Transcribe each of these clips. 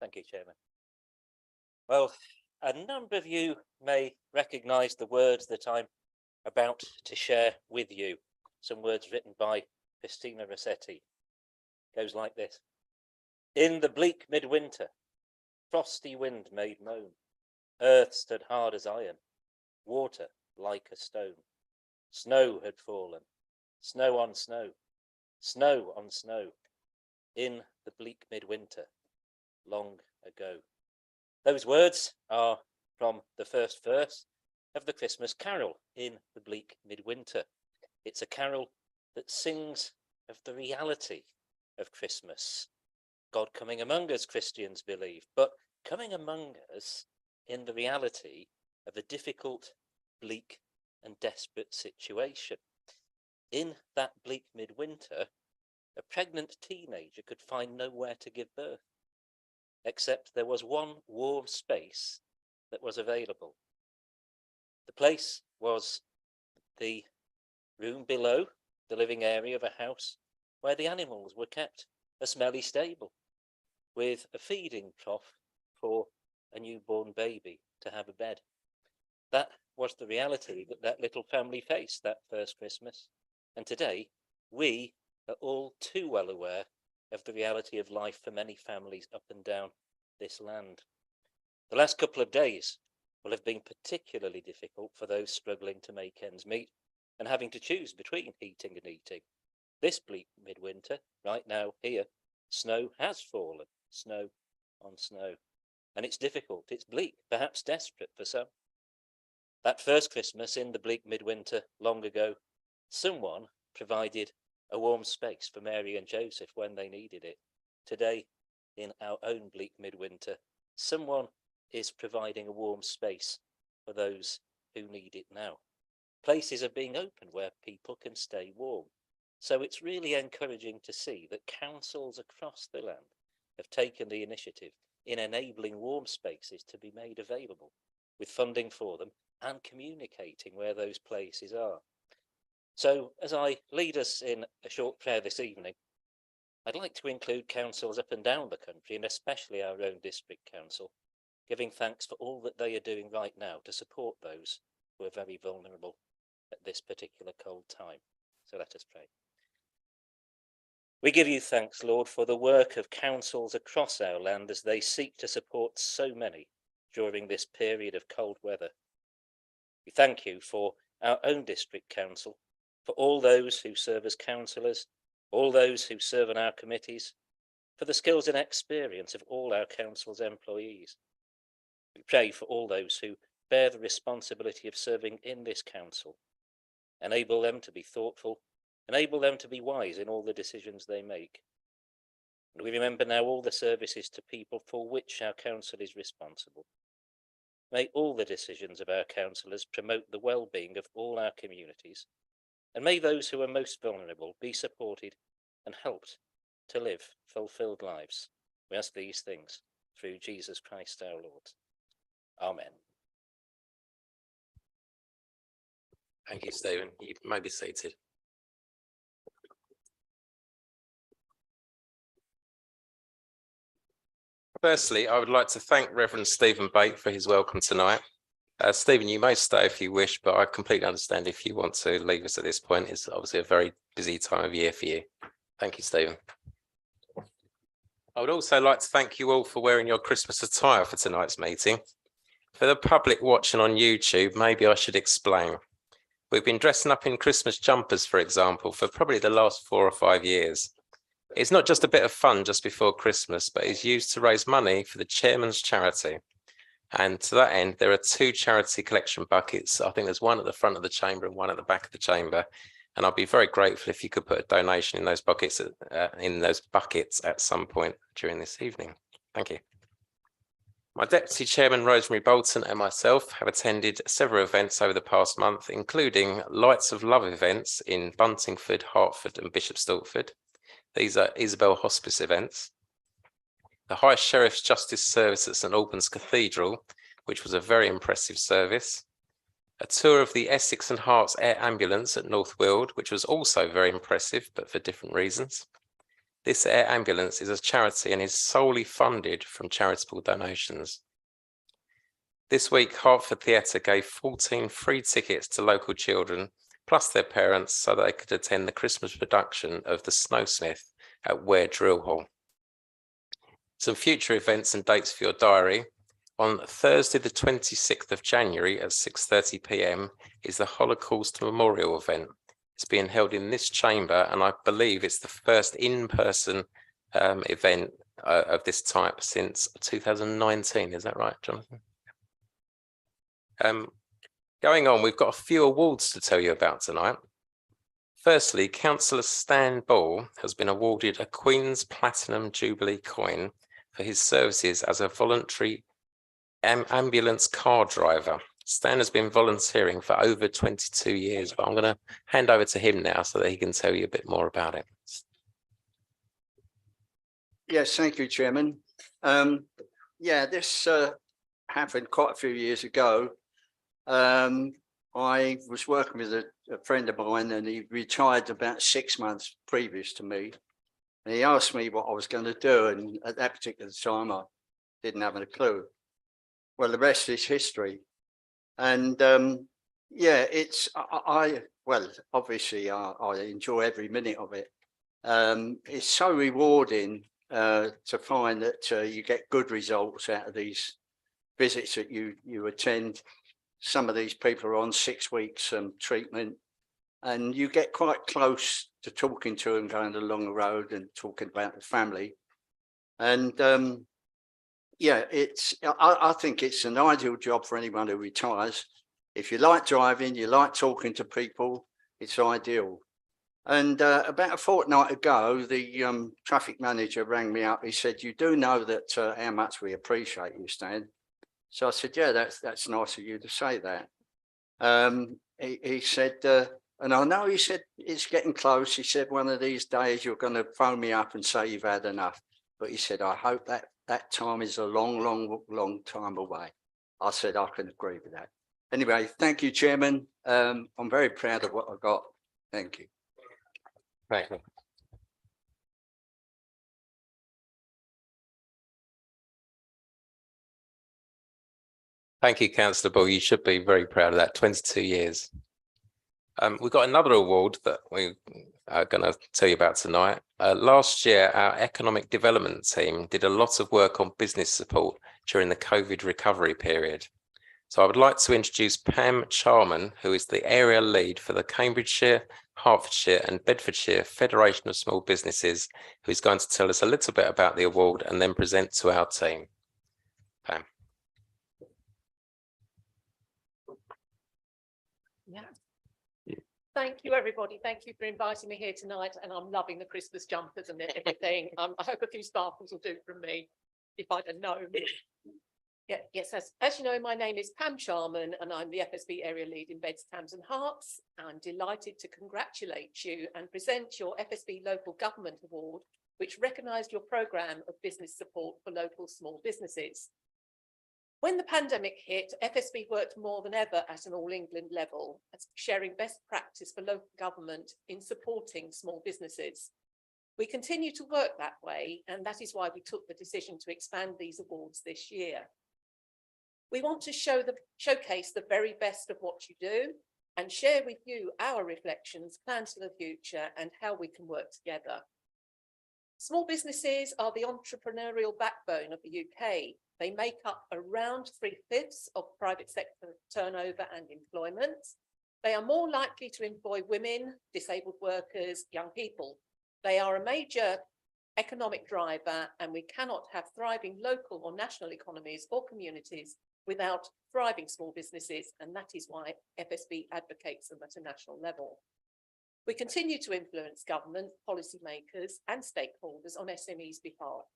Thank you, Chairman. Well, a number of you may recognise the words that I'm about to share with you. Some words written by Christina Rossetti. Goes like this. In the bleak midwinter, frosty wind made moan. Earth stood hard as iron, water like a stone. Snow had fallen, snow on snow, snow on snow, in the bleak midwinter, long ago. Those words are from the first verse of the Christmas carol, In the Bleak Midwinter. It's a carol that sings of the reality of Christmas. God coming among us, Christians believe, but coming among us in the reality of a difficult, bleak and desperate situation. In that bleak midwinter, a pregnant teenager could find nowhere to give birth, except there was one warm space that was available. The place was the room below the living area of a house where the animals were kept, a smelly stable, with a feeding trough for a newborn baby to have a bed. That was the reality that little family faced that first Christmas. And today, we are all too well aware of the reality of life for many families up and down this land. The last couple of days will have been particularly difficult for those struggling to make ends meet and having to choose between heating and eating. This bleak midwinter, right now here, snow has fallen, snow on snow. And it's difficult, it's bleak, perhaps desperate for some. That first Christmas in the bleak midwinter long ago, someone provided a warm space for Mary and Joseph when they needed it. Today, in our own bleak midwinter, someone is providing a warm space for those who need it now. Places are being opened where people can stay warm. So it's really encouraging to see that councils across the land have taken the initiative in enabling warm spaces to be made available, with funding for them and communicating where those places are. So as I lead us in a short prayer this evening, I'd like to include councils up and down the country, and especially our own district council, giving thanks for all that they are doing right now to support those who are very vulnerable at this particular cold time. So let us pray. We give you thanks, Lord, for the work of councils across our land as they seek to support so many during this period of cold weather. We thank you for our own district council, for all those who serve as councillors, all those who serve on our committees, for the skills and experience of all our council's employees. We pray for all those who bear the responsibility of serving in this council. Enable them to be thoughtful, enable them to be wise in all the decisions they make. And we remember now all the services to people for which our council is responsible. May all the decisions of our councillors promote the well-being of all our communities, and may those who are most vulnerable be supported and helped to live fulfilled lives. We ask these things through Jesus Christ our Lord. Amen. Thank you, Stephen. You may be seated. Firstly, I would like to thank Reverend Stephen Bate for his welcome tonight. Stephen, you may stay if you wish, but I completely understand if you want to leave us at this point. It's obviously a very busy time of year for you. Thank you, Stephen. I would also like to thank you all for wearing your Christmas attire for tonight's meeting. For the public watching on YouTube, maybe I should explain. We've been dressing up in Christmas jumpers, for example, for probably the last 4 or 5 years. It's not just a bit of fun just before Christmas, but it's used to raise money for the chairman's charity. And to that end, there are 2 charity collection buckets. I think there's one at the front of the chamber and one at the back of the chamber. And I'd be very grateful if you could put a donation in those buckets at some point during this evening. Thank you. My Deputy Chairman, Rosemary Bolton, and myself have attended several events over the past month, including Lights of Love events in Buntingford, Hertford and Bishop Stortford. These are Isabel Hospice events. The High Sheriff's Justice Service at St Albans Cathedral, which was a very impressive service. A tour of the Essex and Herts Air Ambulance at North Weald, which was also very impressive, but for different reasons. This air ambulance is a charity and is solely funded from charitable donations. This week, Hertford Theatre gave 14 free tickets to local children, plus their parents, so they could attend the Christmas production of The Snowsmith at Ware Drill Hall. Some future events and dates for your diary. On Thursday, the 26th of January at 6:30 p.m. is the Holocaust Memorial event. It's being held in this chamber, and I believe it's the first in-person event of this type since 2019. Is that right, Jonathan? Going on, we've got a few awards to tell you about tonight. Firstly, Councillor Stan Ball has been awarded a Queen's Platinum Jubilee coin for his services as a voluntary ambulance car driver. Stan has been volunteering for over 22 years, but I'm going to hand over to him now so that he can tell you a bit more about it. Yes, thank you, Chairman. This happened quite a few years ago. I was working with a friend of mine, and he retired about 6 months previous to me. And he asked me what I was going to do, and at that particular time, I didn't have a clue. Well, the rest is history. And obviously I enjoy every minute of it. It's so rewarding to find that you get good results out of these visits that you attend. Some of these people are on 6 weeks treatment, and you get quite close to talking to them, going along the road and talking about the family. And I think it's an ideal job for anyone who retires. If you like driving, you like talking to people, it's ideal. And about a fortnight ago, the traffic manager rang me up. He said, "You do know that how much we appreciate you, Stan." So I said, "Yeah, that's nice of you to say that." He said, and I know, he said, "It's getting close." He said, "One of these days you're going to phone me up and say you've had enough." But he said, "I hope that time is a long time away." I said, "I can agree with that." Anyway, thank you, Chairman. I'm very proud of what I got. Thank you. Thank you. Thank you, Councillor Ball. You should be very proud of that. 22 years. We've got another award that we are going to tell you about tonight. Last year, our economic development team did a lot of work on business support during the COVID recovery period. So I would like to introduce Pam Charman, who is the area lead for the Cambridgeshire, Hertfordshire and Bedfordshire Federation of Small Businesses, who is going to tell us a little bit about the award and then present to our team. Pam. Yeah. Thank you, everybody. Thank you for inviting me here tonight. And I'm loving the Christmas jumpers and everything. I hope a few sparkles will do from me if I don't know. Yeah, yes, as you know, my name is Pam Charman and I'm the FSB area lead in Beds, Thames and Herts. I'm delighted to congratulate you and present your FSB Local Government Award, which recognised your programme of business support for local small businesses. When the pandemic hit, FSB worked more than ever at an all England level, sharing best practice for local government in supporting small businesses. We continue to work that way, and that is why we took the decision to expand these awards this year. We want to showcase the very best of what you do and share with you our reflections, plans for the future, and how we can work together. Small businesses are the entrepreneurial backbone of the UK. They make up around 3/5 of private sector turnover and employment. They are more likely to employ women, disabled workers, young people. They are a major economic driver, and we cannot have thriving local or national economies or communities without thriving small businesses, and that is why FSB advocates them at a national level. We continue to influence government, policymakers and stakeholders on SMEs' behalf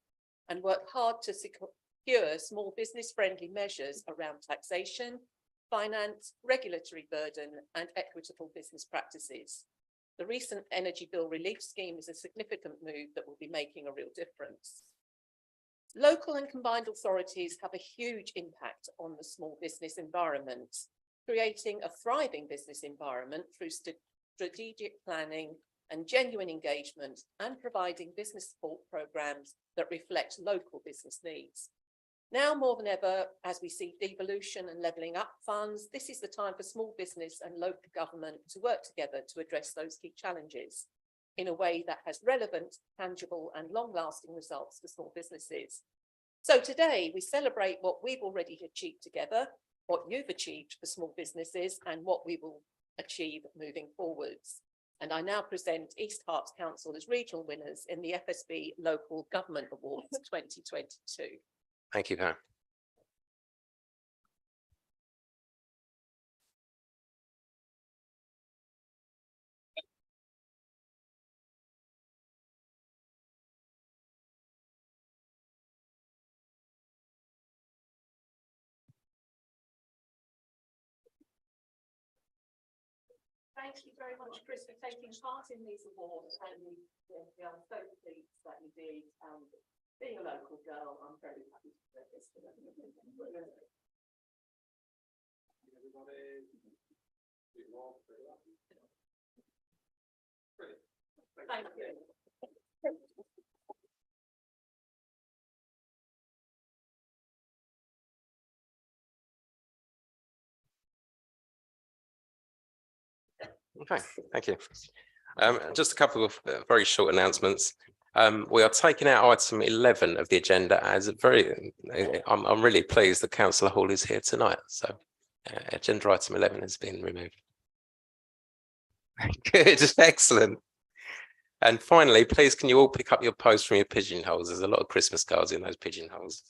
and work hard to secure small business friendly measures around taxation, finance, regulatory burden and equitable business practices. The recent energy bill relief scheme is a significant move that will be making a real difference. Local and combined authorities have a huge impact on the small business environment, creating a thriving business environment through strategic planning and genuine engagement, and providing business support programs that reflect local business needs. Now more than ever, as we see devolution and levelling up funds, this is the time for small business and local government to work together to address those key challenges in a way that has relevant, tangible and long-lasting results for small businesses. So today we celebrate what we've already achieved together, what you've achieved for small businesses and what we will achieve moving forwards. And I now present East Herts Council as regional winners in the FSB Local Government Awards 2022. Thank you, Pam. Thank you very much, Chris, for taking part in these awards, and we are so pleased that you did. Being a local girl, I'm very happy to do this. Thank you. Okay, thank you. Just a couple of very short announcements. We are taking out item 11 of the agenda as a very, I'm really pleased that Councillor Hall is here tonight. So agenda item 11 has been removed. Good, excellent. And finally, please can you all pick up your post from your pigeonholes? There's a lot of Christmas cards in those pigeonholes.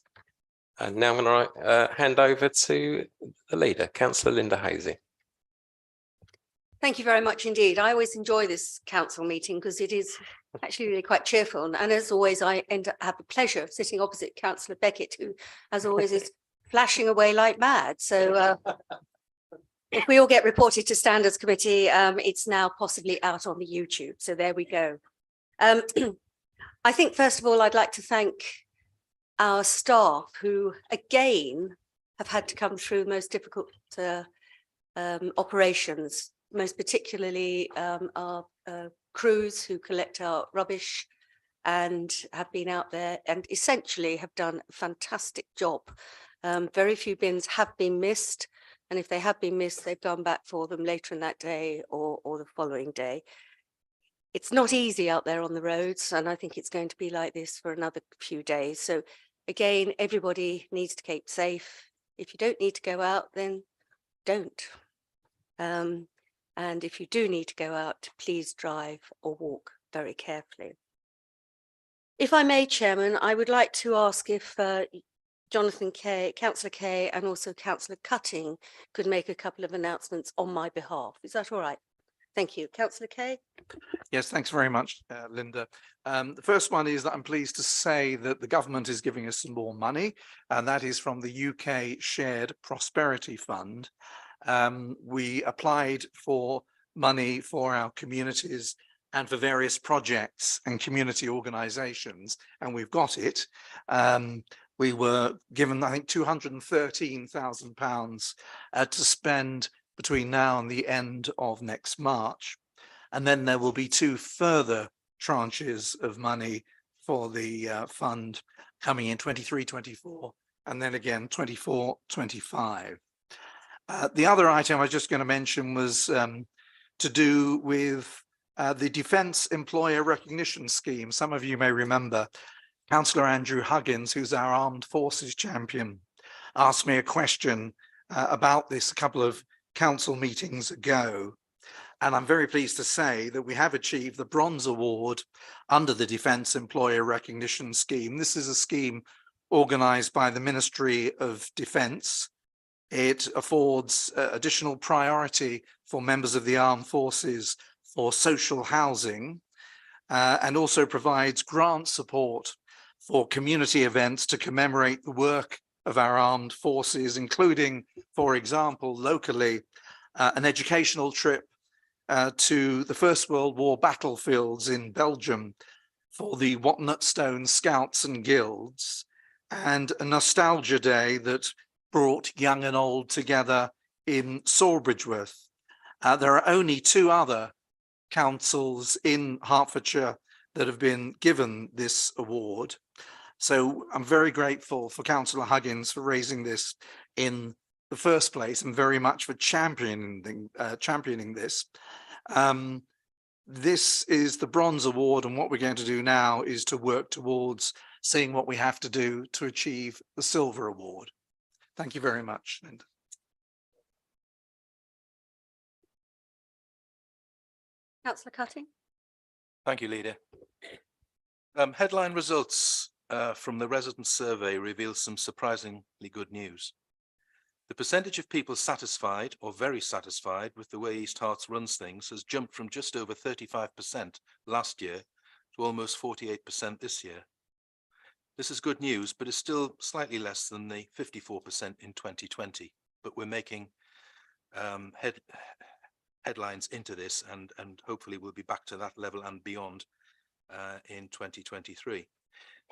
And now I'm going to hand over to the leader, Councillor Linda Hazy. Thank you very much indeed. I always enjoy this council meeting because it is actually really quite cheerful. And as always, I have the pleasure of sitting opposite Councillor Beckett, who, as always, is flashing away like mad. So if we all get reported to Standards Committee, it's now possibly out on the YouTube. So there we go. I think, first of all, I'd like to thank our staff who, again, have had to come through most difficult operations. Most particularly our crews who collect our rubbish and have been out there and essentially have done a fantastic job. Very few bins have been missed, and if they have been missed, they've gone back for them later in that day or the following day. It's not easy out there on the roads, and I think it's going to be like this for another few days. So again, everybody needs to keep safe. If you don't need to go out, then don't. And if you do need to go out, please drive or walk very carefully. If I may, Chairman, I would like to ask if Jonathan Kay, Councillor Kay, and also Councillor Cutting could make a couple of announcements on my behalf. Is that all right? Thank you. Councillor Kay. Yes, thanks very much, Linda. The first one is that I'm pleased to say that the government is giving us some more money, and that is from the UK Shared Prosperity Fund. We applied for money for our communities and for various projects and community organisations, and we've got it. We were given, I think, £213,000 to spend between now and the end of next March. And then there will be 2 further tranches of money for the fund coming in 23-24, and then again 24-25. The other item I was just going to mention was to do with the Defence Employer Recognition Scheme. Some of you may remember Councillor Andrew Huggins, who's our Armed Forces champion, asked me a question about this a couple of council meetings ago. And I'm very pleased to say that we have achieved the Bronze Award under the Defence Employer Recognition Scheme. This is a scheme organised by the Ministry of Defence. It affords additional priority for members of the armed forces for social housing and also provides grant support for community events to commemorate the work of our armed forces, including, for example, locally, an educational trip to the First World War battlefields in Belgium for the Watnut Stone Scouts and Guilds, and a nostalgia day that brought young and old together in Sawbridgeworth. There are only 2 other councils in Hertfordshire that have been given this award. So I'm very grateful for Councillor Huggins for raising this in the first place, and very much for championing this. This is the Bronze Award, and what we're going to do now is to work towards seeing what we have to do to achieve the Silver Award. Thank you very much, Linda. Councillor Cutting. Thank you, Leader. Headline results from the resident survey reveal some surprisingly good news. The percentage of people satisfied or very satisfied with the way East Herts runs things has jumped from just over 35% last year to almost 48% this year. This is good news, but is still slightly less than the 54% in 2020. But we're making headlines into this, and hopefully we'll be back to that level and beyond in 2023.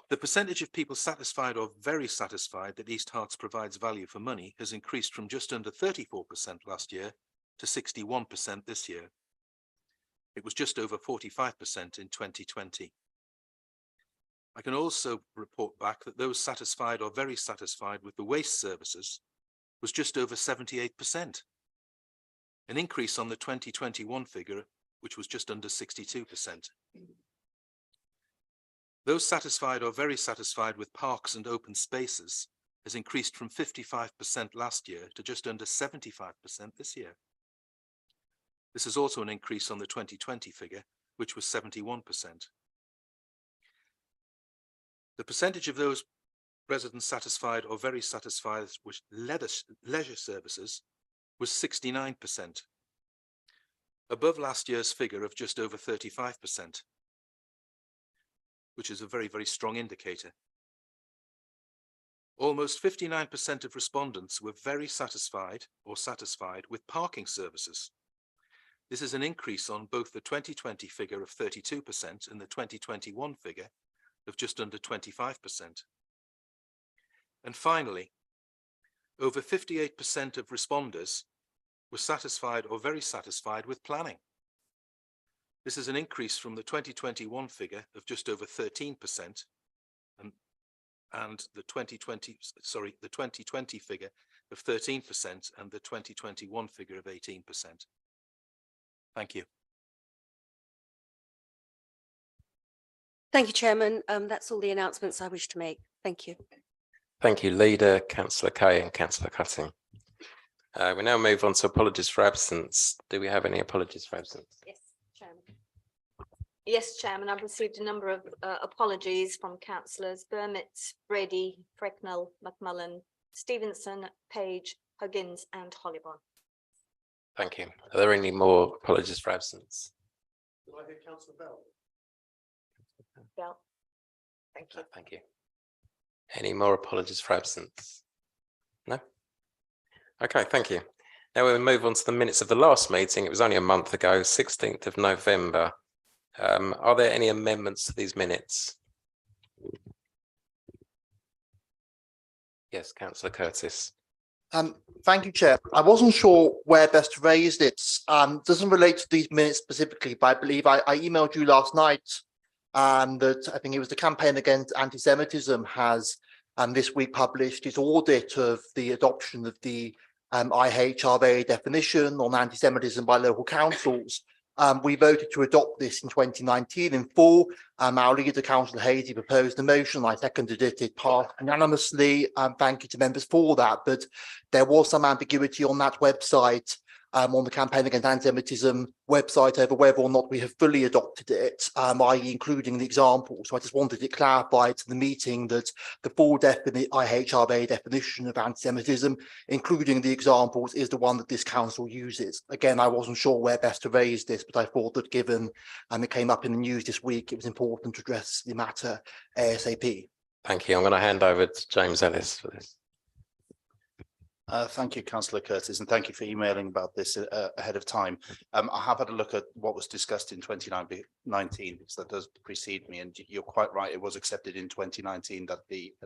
The percentage of people satisfied or very satisfied that East Herts provides value for money has increased from just under 34% last year to 61% this year. It was just over 45% in 2020. I can also report back that those satisfied or very satisfied with the waste services was just over 78%, an increase on the 2021 figure, which was just under 62%. Those satisfied or very satisfied with parks and open spaces has increased from 55% last year to just under 75% this year. This is also an increase on the 2020 figure, which was 71%. The percentage of those residents satisfied or very satisfied with leisure services was 69%, above last year's figure of just over 35%. Which is a very, very strong indicator. Almost 59% of respondents were very satisfied or satisfied with parking services. This is an increase on both the 2020 figure of 32% and the 2021 figure of just under 25%. And finally, over 58% of responders were satisfied or very satisfied with planning. This is an increase from the 2021 figure of just over 13% and the 2020 figure of 13% and the 2021 figure of 18%. Thank you. Thank you, Chairman. That's all the announcements I wish to make. Thank you. Thank you, Leader, Councillor Kay and Councillor Cutting. We now move on to apologies for absence. Do we have any apologies for absence? Yes, Chairman. Yes, Chairman, I've received a number of apologies from councillors Burmett, Brady, Frecknell, McMullen, Stevenson, Page, Huggins and Hollybon. Thank you. Are there any more apologies for absence? Do I hear Councillor Bell? Bell. Thank you. Thank you. Any more apologies for absence? No? Okay, thank you. Now we'll move on to the minutes of the last meeting. It was only a month ago, 16th of November. Are there any amendments to these minutes? Yes, Councillor Curtis. Thank you, Chair. I wasn't sure where best to raise this. Doesn't relate to these minutes specifically, but I believe I emailed you last night that I think it was the Campaign Against Anti-Semitism has this week published its audit of the adoption of the IHRA definition on anti-Semitism by local councils. We voted to adopt this in 2019 in full. Our leader, Councillor Hazy, proposed the motion. I seconded it. It passed unanimously. Thank you to members for that. But there was some ambiguity on that website, on the Campaign Against Anti-Semitism website, over whether or not we have fully adopted it, i.e. including the example. So I just wanted it clarified to the meeting that the full IHRA definition of anti-Semitism, including the examples, is the one that this council uses. Again, I wasn't sure where best to raise this, but I thought that given it came up in the news this week, it was important to address the matter ASAP. Thank you. I'm going to hand over to James Ellis for this. Thank you, Councillor Curtis, and thank you for emailing about this ahead of time. I have had a look at what was discussed in 2019, because that does precede me, and you're quite right, it was accepted in 2019 that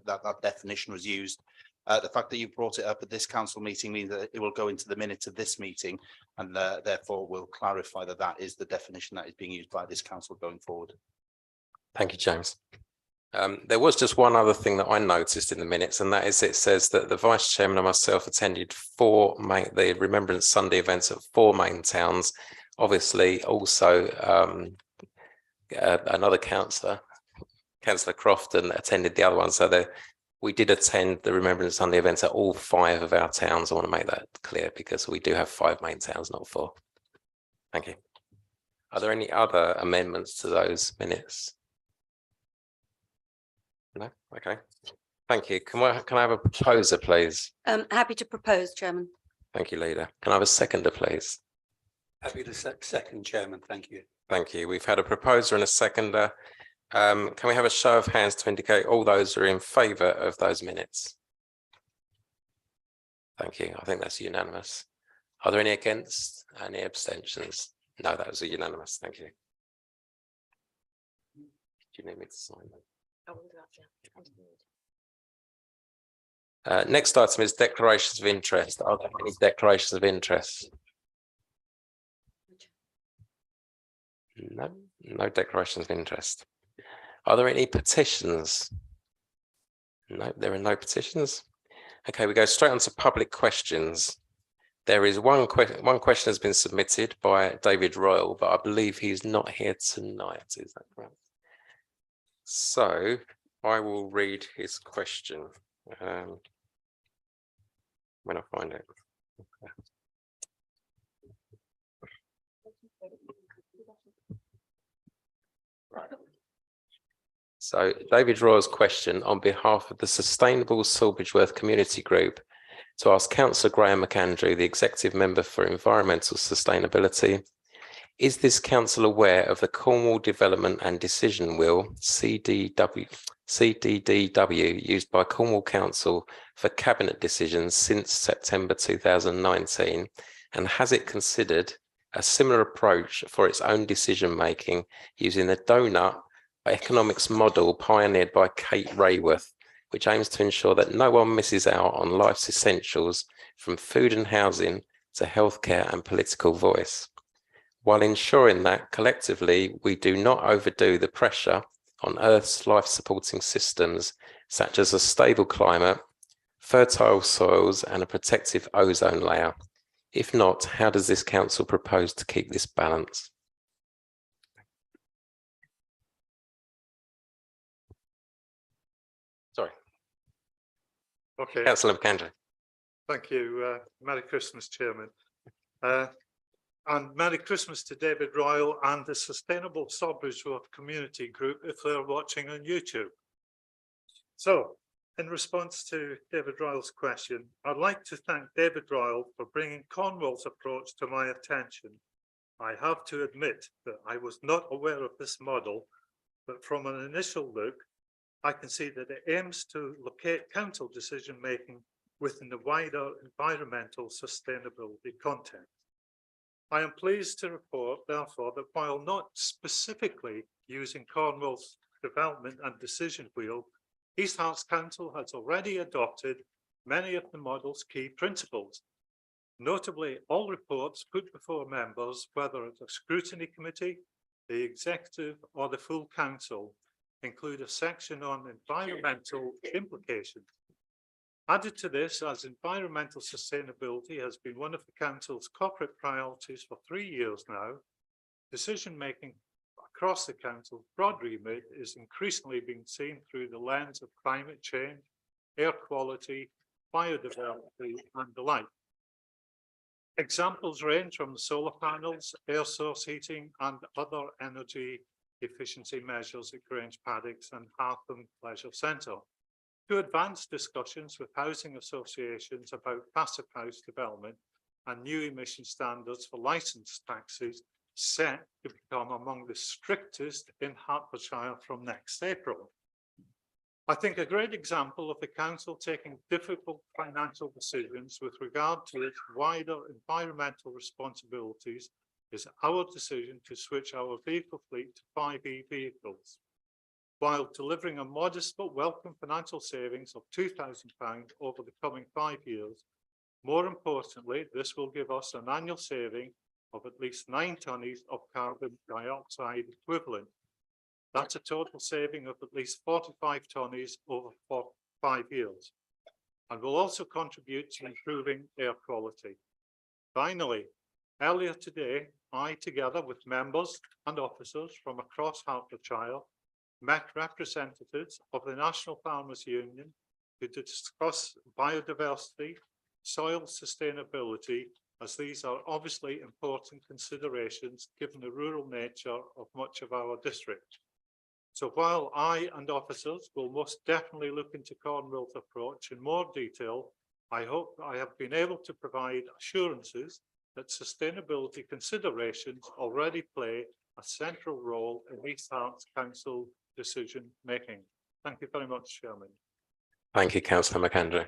that definition was used. The fact that you brought it up at this council meeting means that it will go into the minutes of this meeting, and therefore will clarify that that is the definition that is being used by this council going forward. Thank you, James. There was just one other thing that I noticed in the minutes, and that is it says that the vice chairman and myself attended the Remembrance Sunday events at 4 main towns. Obviously, also another councillor, Councillor Crofton, attended the other one. So we did attend the Remembrance Sunday events at all 5 of our towns. I want to make that clear because we do have 5 main towns, not 4. Thank you. Are there any other amendments to those minutes? No? Okay. Thank you. Can I have a proposer, please? Happy to propose, Chairman. Thank you, Leader. Can I have a seconder, please? Happy to second, Chairman. Thank you. Thank you. We've had a proposer and a seconder. Can we have a show of hands to indicate all those who are in favour of those minutes? Thank you. I think that's unanimous. Are there any against? Any abstentions? No, that was a unanimous. Thank you. Do you need me to sign that? Next item is declarations of interest. Are there any declarations of interest? No, no declarations of interest. Are there any petitions? No, there are no petitions. Okay, we go straight on to public questions. There is one question has been submitted by David Royal, but I believe he's not here tonight. Is that correct? So I will read his question when I find it. Right. So David Royal's question on behalf of the Sustainable Sawbridgeworth Community Group to ask Councillor Graham McAndrew, the Executive Member for Environmental Sustainability, is this council aware of the Cornwall Development and Decision Wheel, CDDW, used by Cornwall Council for cabinet decisions since September 2019, and has it considered a similar approach for its own decision making using the donut economics model pioneered by Kate Rayworth, which aims to ensure that no one misses out on life's essentials from food and housing to healthcare and political voice, while ensuring that collectively we do not overdo the pressure on Earth's life-supporting systems, such as a stable climate, fertile soils and a protective ozone layer. If not, how does this council propose to keep this balance? Sorry. Okay. Councillor McAndrew. Thank you. Merry Christmas, Chairman. And Merry Christmas to David Royal and the Sustainable Sawbridgeworth Community Group if they're watching on YouTube. So, in response to David Royal's question, I'd like to thank David Royal for bringing Cornwall's approach to my attention. I have to admit that I was not aware of this model, but from an initial look, I can see that it aims to locate council decision-making within the wider environmental sustainability context. I am pleased to report, therefore, that while not specifically using Cornwall's development and decision wheel, East Herts Council has already adopted many of the model's key principles. Notably, all reports put before members, whether at a scrutiny committee, the executive or the full council, include a section on environmental implications. Added to this, as environmental sustainability has been one of the council's corporate priorities for 3 years now, decision-making across the council's broad remit is increasingly being seen through the lens of climate change, air quality, biodiversity, and the like. Examples range from solar panels, air source heating, and other energy efficiency measures at Grange Paddocks and Hartham Leisure Centre, to advanced discussions with housing associations about passive house development and new emission standards for licence taxis set to become among the strictest in Hertfordshire from next April. I think a great example of the council taking difficult financial decisions with regard to its wider environmental responsibilities is our decision to switch our vehicle fleet to 5 vehicles. while delivering a modest but welcome financial savings of £2,000 over the coming 5 years. More importantly, this will give us an annual saving of at least 9 tonnes of carbon dioxide equivalent. That's a total saving of at least 45 tonnes over 5 years, and will also contribute to improving air quality. Finally, earlier today, I, together with members and officers from across Hertfordshire, met representatives of the National Farmers Union to discuss biodiversity, soil sustainability, as these are obviously important considerations given the rural nature of much of our district. So while I and officers will most definitely look into Cornwall's approach in more detail, I hope I have been able to provide assurances that sustainability considerations already play a central role in East Herts Council decision making. Thank you very much, Chairman. Thank you, Councillor McAndrew.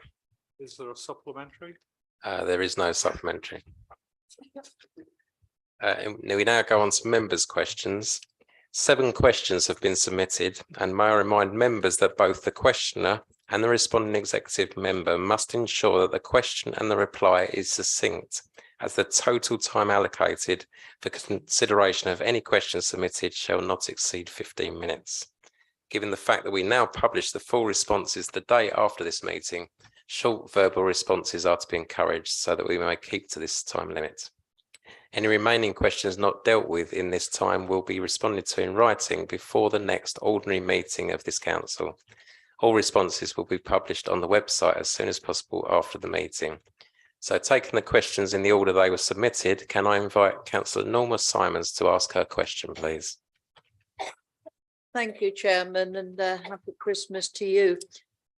Is there a supplementary? There is no supplementary. We now go on to members' questions. 7 questions have been submitted, and may I remind members that both the questioner and the responding executive member must ensure that the question and the reply is succinct, as the total time allocated for consideration of any questions submitted shall not exceed 15 minutes. Given the fact that we now publish the full responses the day after this meeting, short verbal responses are to be encouraged so that we may keep to this time limit. Any remaining questions not dealt with in this time will be responded to in writing before the next ordinary meeting of this council. All responses will be published on the website as soon as possible after the meeting. So, taking the questions in the order they were submitted, can I invite Councillor Norma Simons to ask her question, please? Thank you, Chairman, and happy Christmas to you.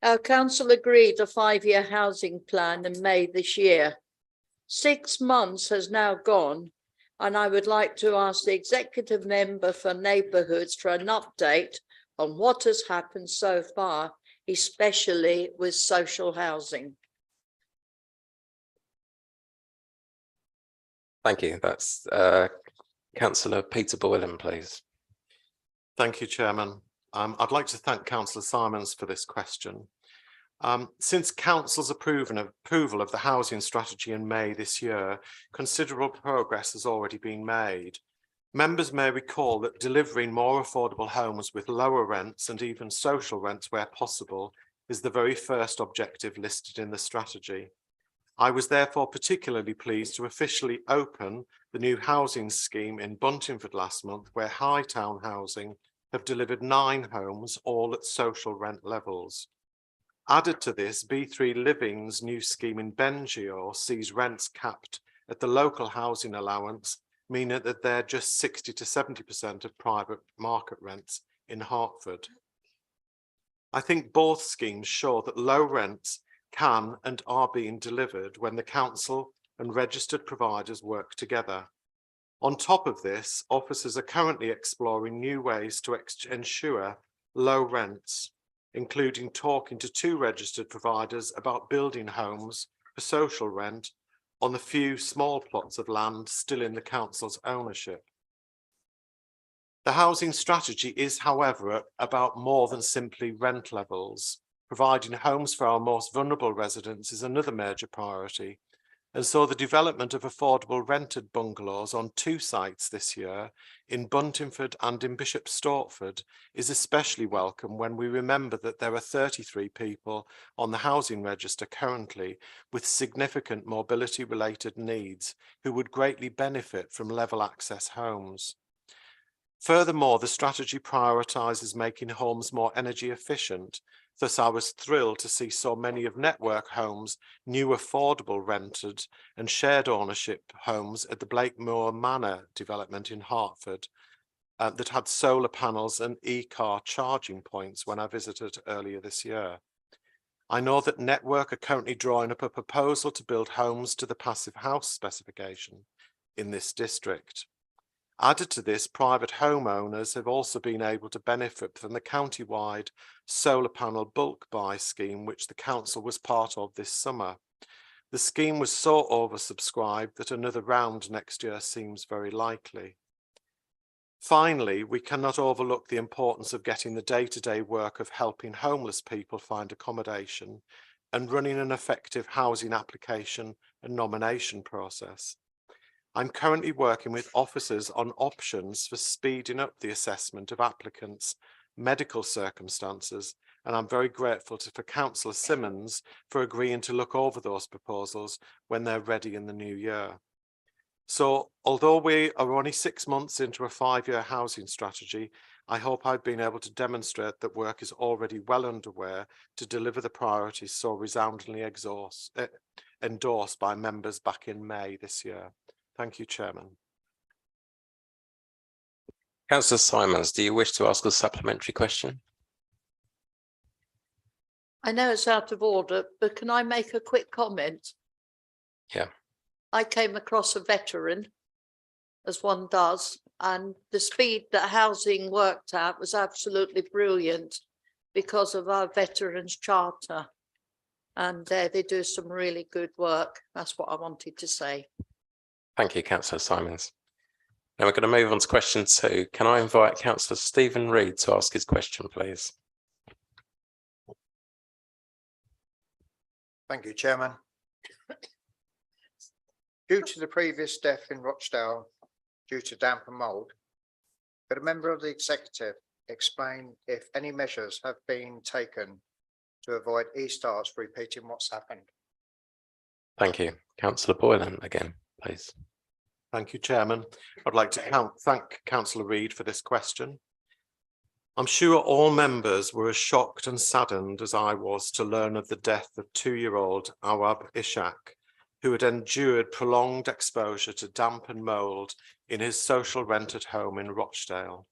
Our council agreed a 5-year housing plan in May this year. 6 months has now gone, and I would like to ask the executive member for neighbourhoods for an update on what has happened so far, especially with social housing. Thank you. That's Councillor Peter Boylan, please. Thank you, Chairman. I'd like to thank Councillor Simons for this question. Since Council's approval of the housing strategy in May this year, considerable progress has already been made. Members may recall that delivering more affordable homes with lower rents and even social rents where possible is the very first objective listed in the strategy. I was therefore particularly pleased to officially open the new housing scheme in Buntingford last month, where Hightown Housing have delivered 9 homes, all at social rent levels. Added to this, B3 Living's new scheme in Benjior sees rents capped at the local housing allowance, meaning that they're just 60 to 70% of private market rents in Hertford. I think both schemes show that low rents can and are being delivered when the council and registered providers work together. On top of this, officers are currently exploring new ways to ensure low rents, including talking to 2 registered providers about building homes for social rent on the few small plots of land still in the council's ownership. The housing strategy is, however, about more than simply rent levels. Providing homes for our most vulnerable residents is another major priority. And so the development of affordable rented bungalows on 2 sites this year, in Buntingford and in Bishop Stortford, is especially welcome when we remember that there are 33 people on the housing register currently with significant mobility-related needs who would greatly benefit from level access homes. Furthermore, the strategy prioritises making homes more energy efficient. Thus, I was thrilled to see so many of Network Homes' new affordable rented and shared ownership homes at the Blakemore Manor development in Hertford that had solar panels and e-car charging points when I visited earlier this year. I know that Network are currently drawing up a proposal to build homes to the passive house specification in this district. Added to this, private homeowners have also been able to benefit from the county-wide solar panel bulk buy scheme, which the council was part of this summer. The scheme was so oversubscribed that another round next year seems very likely. Finally, we cannot overlook the importance of getting the day-to-day work of helping homeless people find accommodation and running an effective housing application and nomination process. I'm currently working with officers on options for speeding up the assessment of applicants' medical circumstances, and I'm very grateful for Councillor Simmons for agreeing to look over those proposals when they're ready in the new year. So, although we are only 6 months into a 5-year housing strategy, I hope I've been able to demonstrate that work is already well underway to deliver the priorities so resoundingly endorsed by members back in May this year. Thank you, Chairman. Councillor Simons, do you wish to ask a supplementary question? I know it's out of order, but can I make a quick comment? Yeah. I came across a veteran, as one does, and the speed that housing worked at was absolutely brilliant because of our Veterans Charter. And they do some really good work. That's what I wanted to say. Thank you, Councillor Simons. Now we're going to move on to question 2. Can I invite Councillor Stephen Reid to ask his question, please? Thank you, Chairman. Due to the previous death in Rochdale due to damp and mould, could a member of the executive explain if any measures have been taken to avoid East Arts repeating what's happened? Thank you. Councillor Boylan again, please. Thank you, Chairman. I'd like to thank Councillor Reid for this question. I'm sure all members were as shocked and saddened as I was to learn of the death of 2-year-old Awab Ishaq, who had endured prolonged exposure to damp and mould in his social rented home in Rochdale.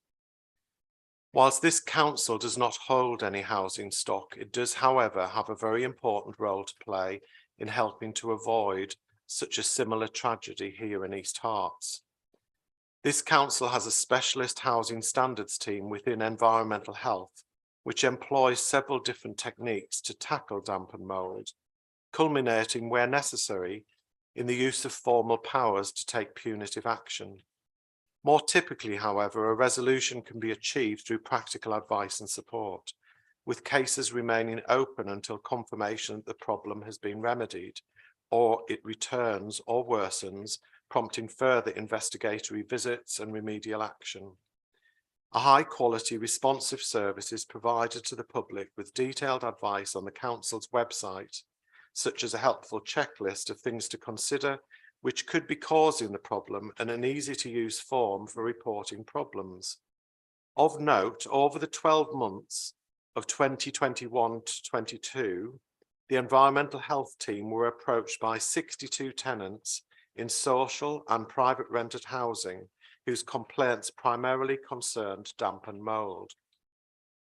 Whilst this council does not hold any housing stock, it does, however, have a very important role to play in helping to avoid such a similar tragedy here in East Herts. This council has a specialist housing standards team within environmental health, which employs several different techniques to tackle damp and mould, culminating where necessary in the use of formal powers to take punitive action. More typically, however, a resolution can be achieved through practical advice and support, with cases remaining open until confirmation that the problem has been remedied, or it returns or worsens, prompting further investigatory visits and remedial action. A high-quality responsive service is provided to the public with detailed advice on the council's website, such as a helpful checklist of things to consider which could be causing the problem and an easy-to-use form for reporting problems. Of note, over the 12 months of 2021 to 22, the environmental health team were approached by 62 tenants in social and private rented housing whose complaints primarily concerned damp and mould.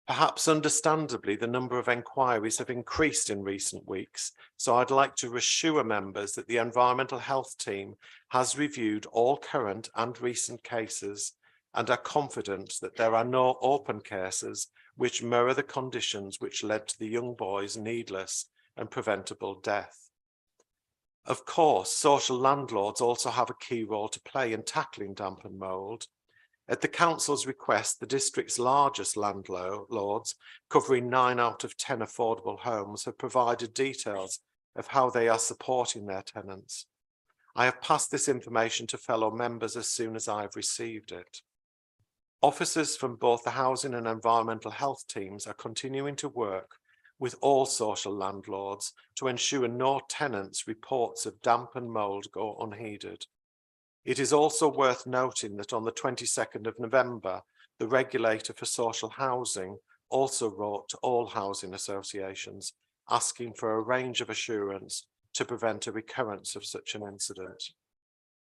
Perhaps understandably, the number of enquiries have increased in recent weeks, so I'd like to reassure members that the environmental health team has reviewed all current and recent cases and are confident that there are no open cases which mirror the conditions which led to the young boy's needless and preventable death. Of course, social landlords also have a key role to play in tackling damp and mould. At the council's request, the district's largest landlords, covering 9 out of 10 affordable homes, have provided details of how they are supporting their tenants. I have passed this information to fellow members as soon as I have received it. Officers from both the housing and environmental health teams are continuing to work with all social landlords to ensure no tenants' reports of damp and mould go unheeded. It is also worth noting that on the 22nd of November, the regulator for social housing also wrote to all housing associations asking for a range of assurance to prevent a recurrence of such an incident.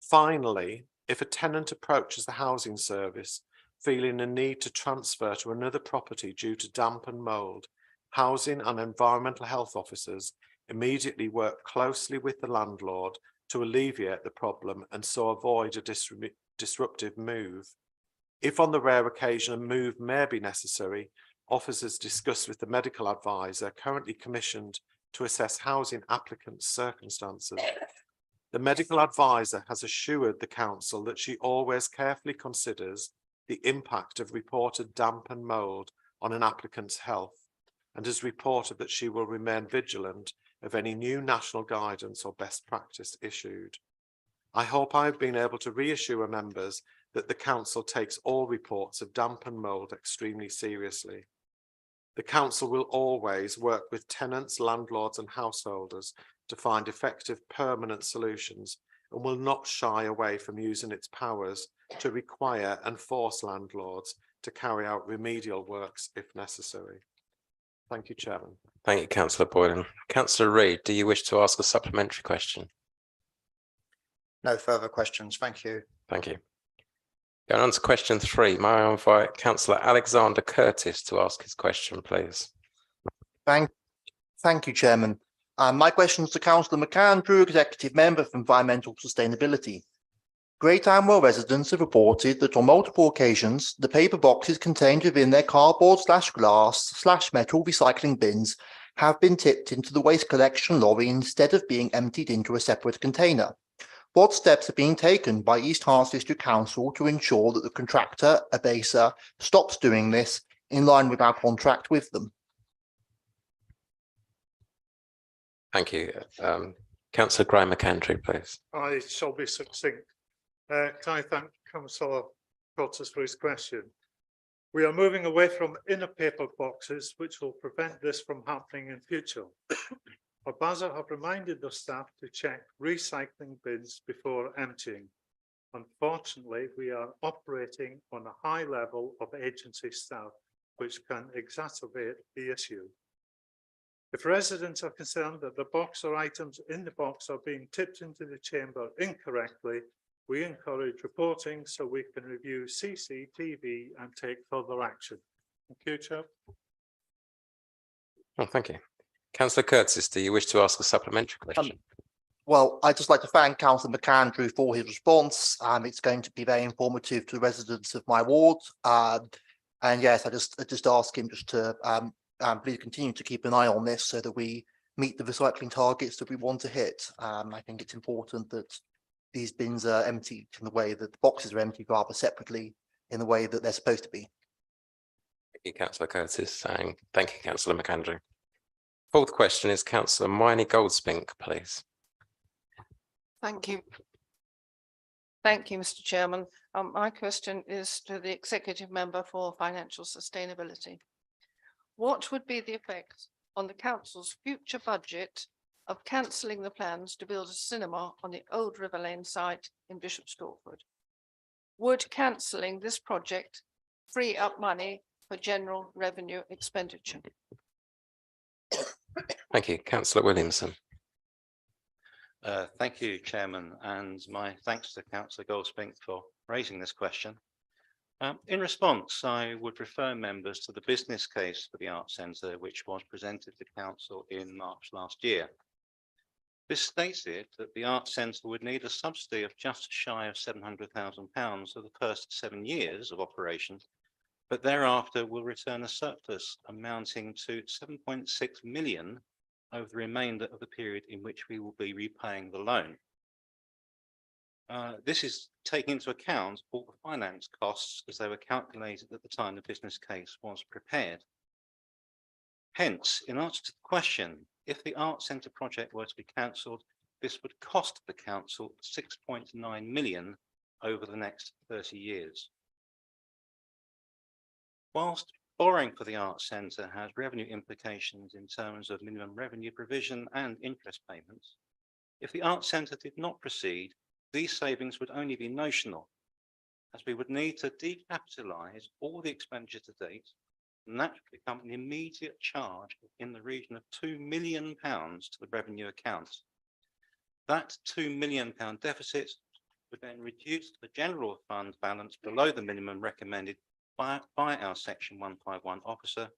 Finally, if a tenant approaches the housing service feeling a need to transfer to another property due to damp and mould, housing and environmental health officers immediately work closely with the landlord to alleviate the problem and so avoid a disruptive move. If on the rare occasion a move may be necessary, officers discuss with the medical advisor currently commissioned to assess housing applicants' circumstances. The medical advisor has assured the council that she always carefully considers the impact of reported damp and mould on an applicant's health, and has reported that she will remain vigilant of any new national guidance or best practice issued. I hope I have been able to reassure members that the council takes all reports of damp and mould extremely seriously. The council will always work with tenants, landlords and householders to find effective permanent solutions, and will not shy away from using its powers to require and force landlords to carry out remedial works if necessary. Thank you, Chairman. Thank you, Councillor Boylan. Councillor Reid, do you wish to ask a supplementary question? No further questions. Thank you. Thank you. Going on to question 3, may I invite Councillor Alexander Curtis to ask his question, please? Thank you, Chairman. My question is to Councillor McAndrew, Executive Member for Environmental Sustainability. Great Amwell residents have reported that on multiple occasions, the paper boxes contained within their cardboard/glass/metal recycling bins have been tipped into the waste collection lorry instead of being emptied into a separate container. What steps are being taken by East Herts District Council to ensure that the contractor, Abasa, stops doing this in line with our contract with them? Thank you. Councillor Graham McAndrew, please. I shall be succinct. Can I thank Councillor Curtis for his question? We are moving away from inner paper boxes, which will prevent this from happening in future. Abasa have reminded the staff to check recycling bins before emptying. Unfortunately, we are operating on a high level of agency staff, which can exacerbate the issue. If residents are concerned that the box or items in the box are being tipped into the chamber incorrectly, we encourage reporting so we can review CCTV and take further action. Thank you, Chair. Oh, thank you. Councillor Curtis, do you wish to ask a supplementary question? Well, I'd just like to thank Councillor McAndrew for his response. It's going to be very informative to the residents of my ward. And yes, I just ask him just to please continue to keep an eye on this so that we meet the recycling targets that we want to hit. I think it's important that these bins are emptied in the way that the boxes are emptied, rather separately in the way that they're supposed to be. Thank you, Councillor Curtis, and thank you, Councillor McAndrew. Fourth question is Councillor Miney Goldspink, please. Thank you. Thank you, Mr. Chairman. My question is to the Executive Member for Financial Sustainability. What would be the effect on the Council's future budget of cancelling the plans to build a cinema on the old River Lane site in Bishop Stortford? Would cancelling this project free up money for general revenue expenditure? Thank you, Councillor Williamson. Thank you, Chairman, and my thanks to Councillor Goldspink for raising this question. In response, I would refer members to the business case for the Arts Centre, which was presented to Council in March last year. This stated that the Arts Centre would need a subsidy of just shy of £700,000 for the first 7 years of operation, but thereafter will return a surplus amounting to 7.6 million over the remainder of the period in which we will be repaying the loan. This is taking into account all the finance costs as they were calculated at the time the business case was prepared. Hence, in answer to the question, if the Arts Centre project were to be cancelled, this would cost the council 6.9 million over the next 30 years. Whilst borrowing for the Arts Centre has revenue implications in terms of minimum revenue provision and interest payments, if the Arts Centre did not proceed, these savings would only be notional, as we would need to decapitalise all the expenditure to date, and that would become an immediate charge in the region of £2 million to the revenue account. That £2 million deficit would then reduce the general fund balance below the minimum recommended by our Section 151 officer,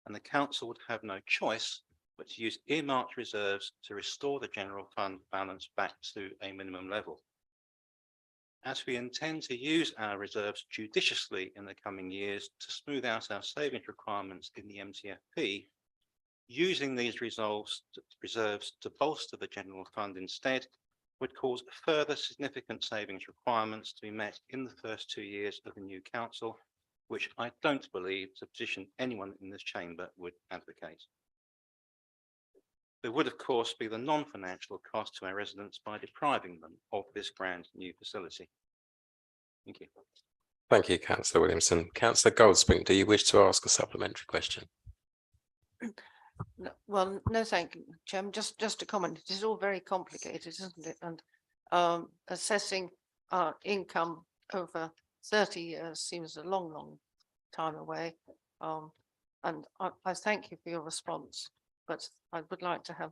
and the council would have no choice but to use earmarked reserves to restore the general fund balance back to a minimum level. As we intend to use our reserves judiciously in the coming years to smooth out our savings requirements in the MTFP, using these reserves to bolster the general fund instead would cause further significant savings requirements to be met in the first 2 years of the new council, which I don't believe is a position anyone in this chamber would advocate. There would, of course, be the non-financial cost to our residents by depriving them of this grand new facility. Thank you. Thank you, Councillor Williamson. Councillor Goldspring, do you wish to ask a supplementary question? Well, no, thank you, Chairman. Just a comment. It is all very complicated, isn't it? And assessing our income over 30 years seems a long, long time away. And I thank you for your response, but I would like to have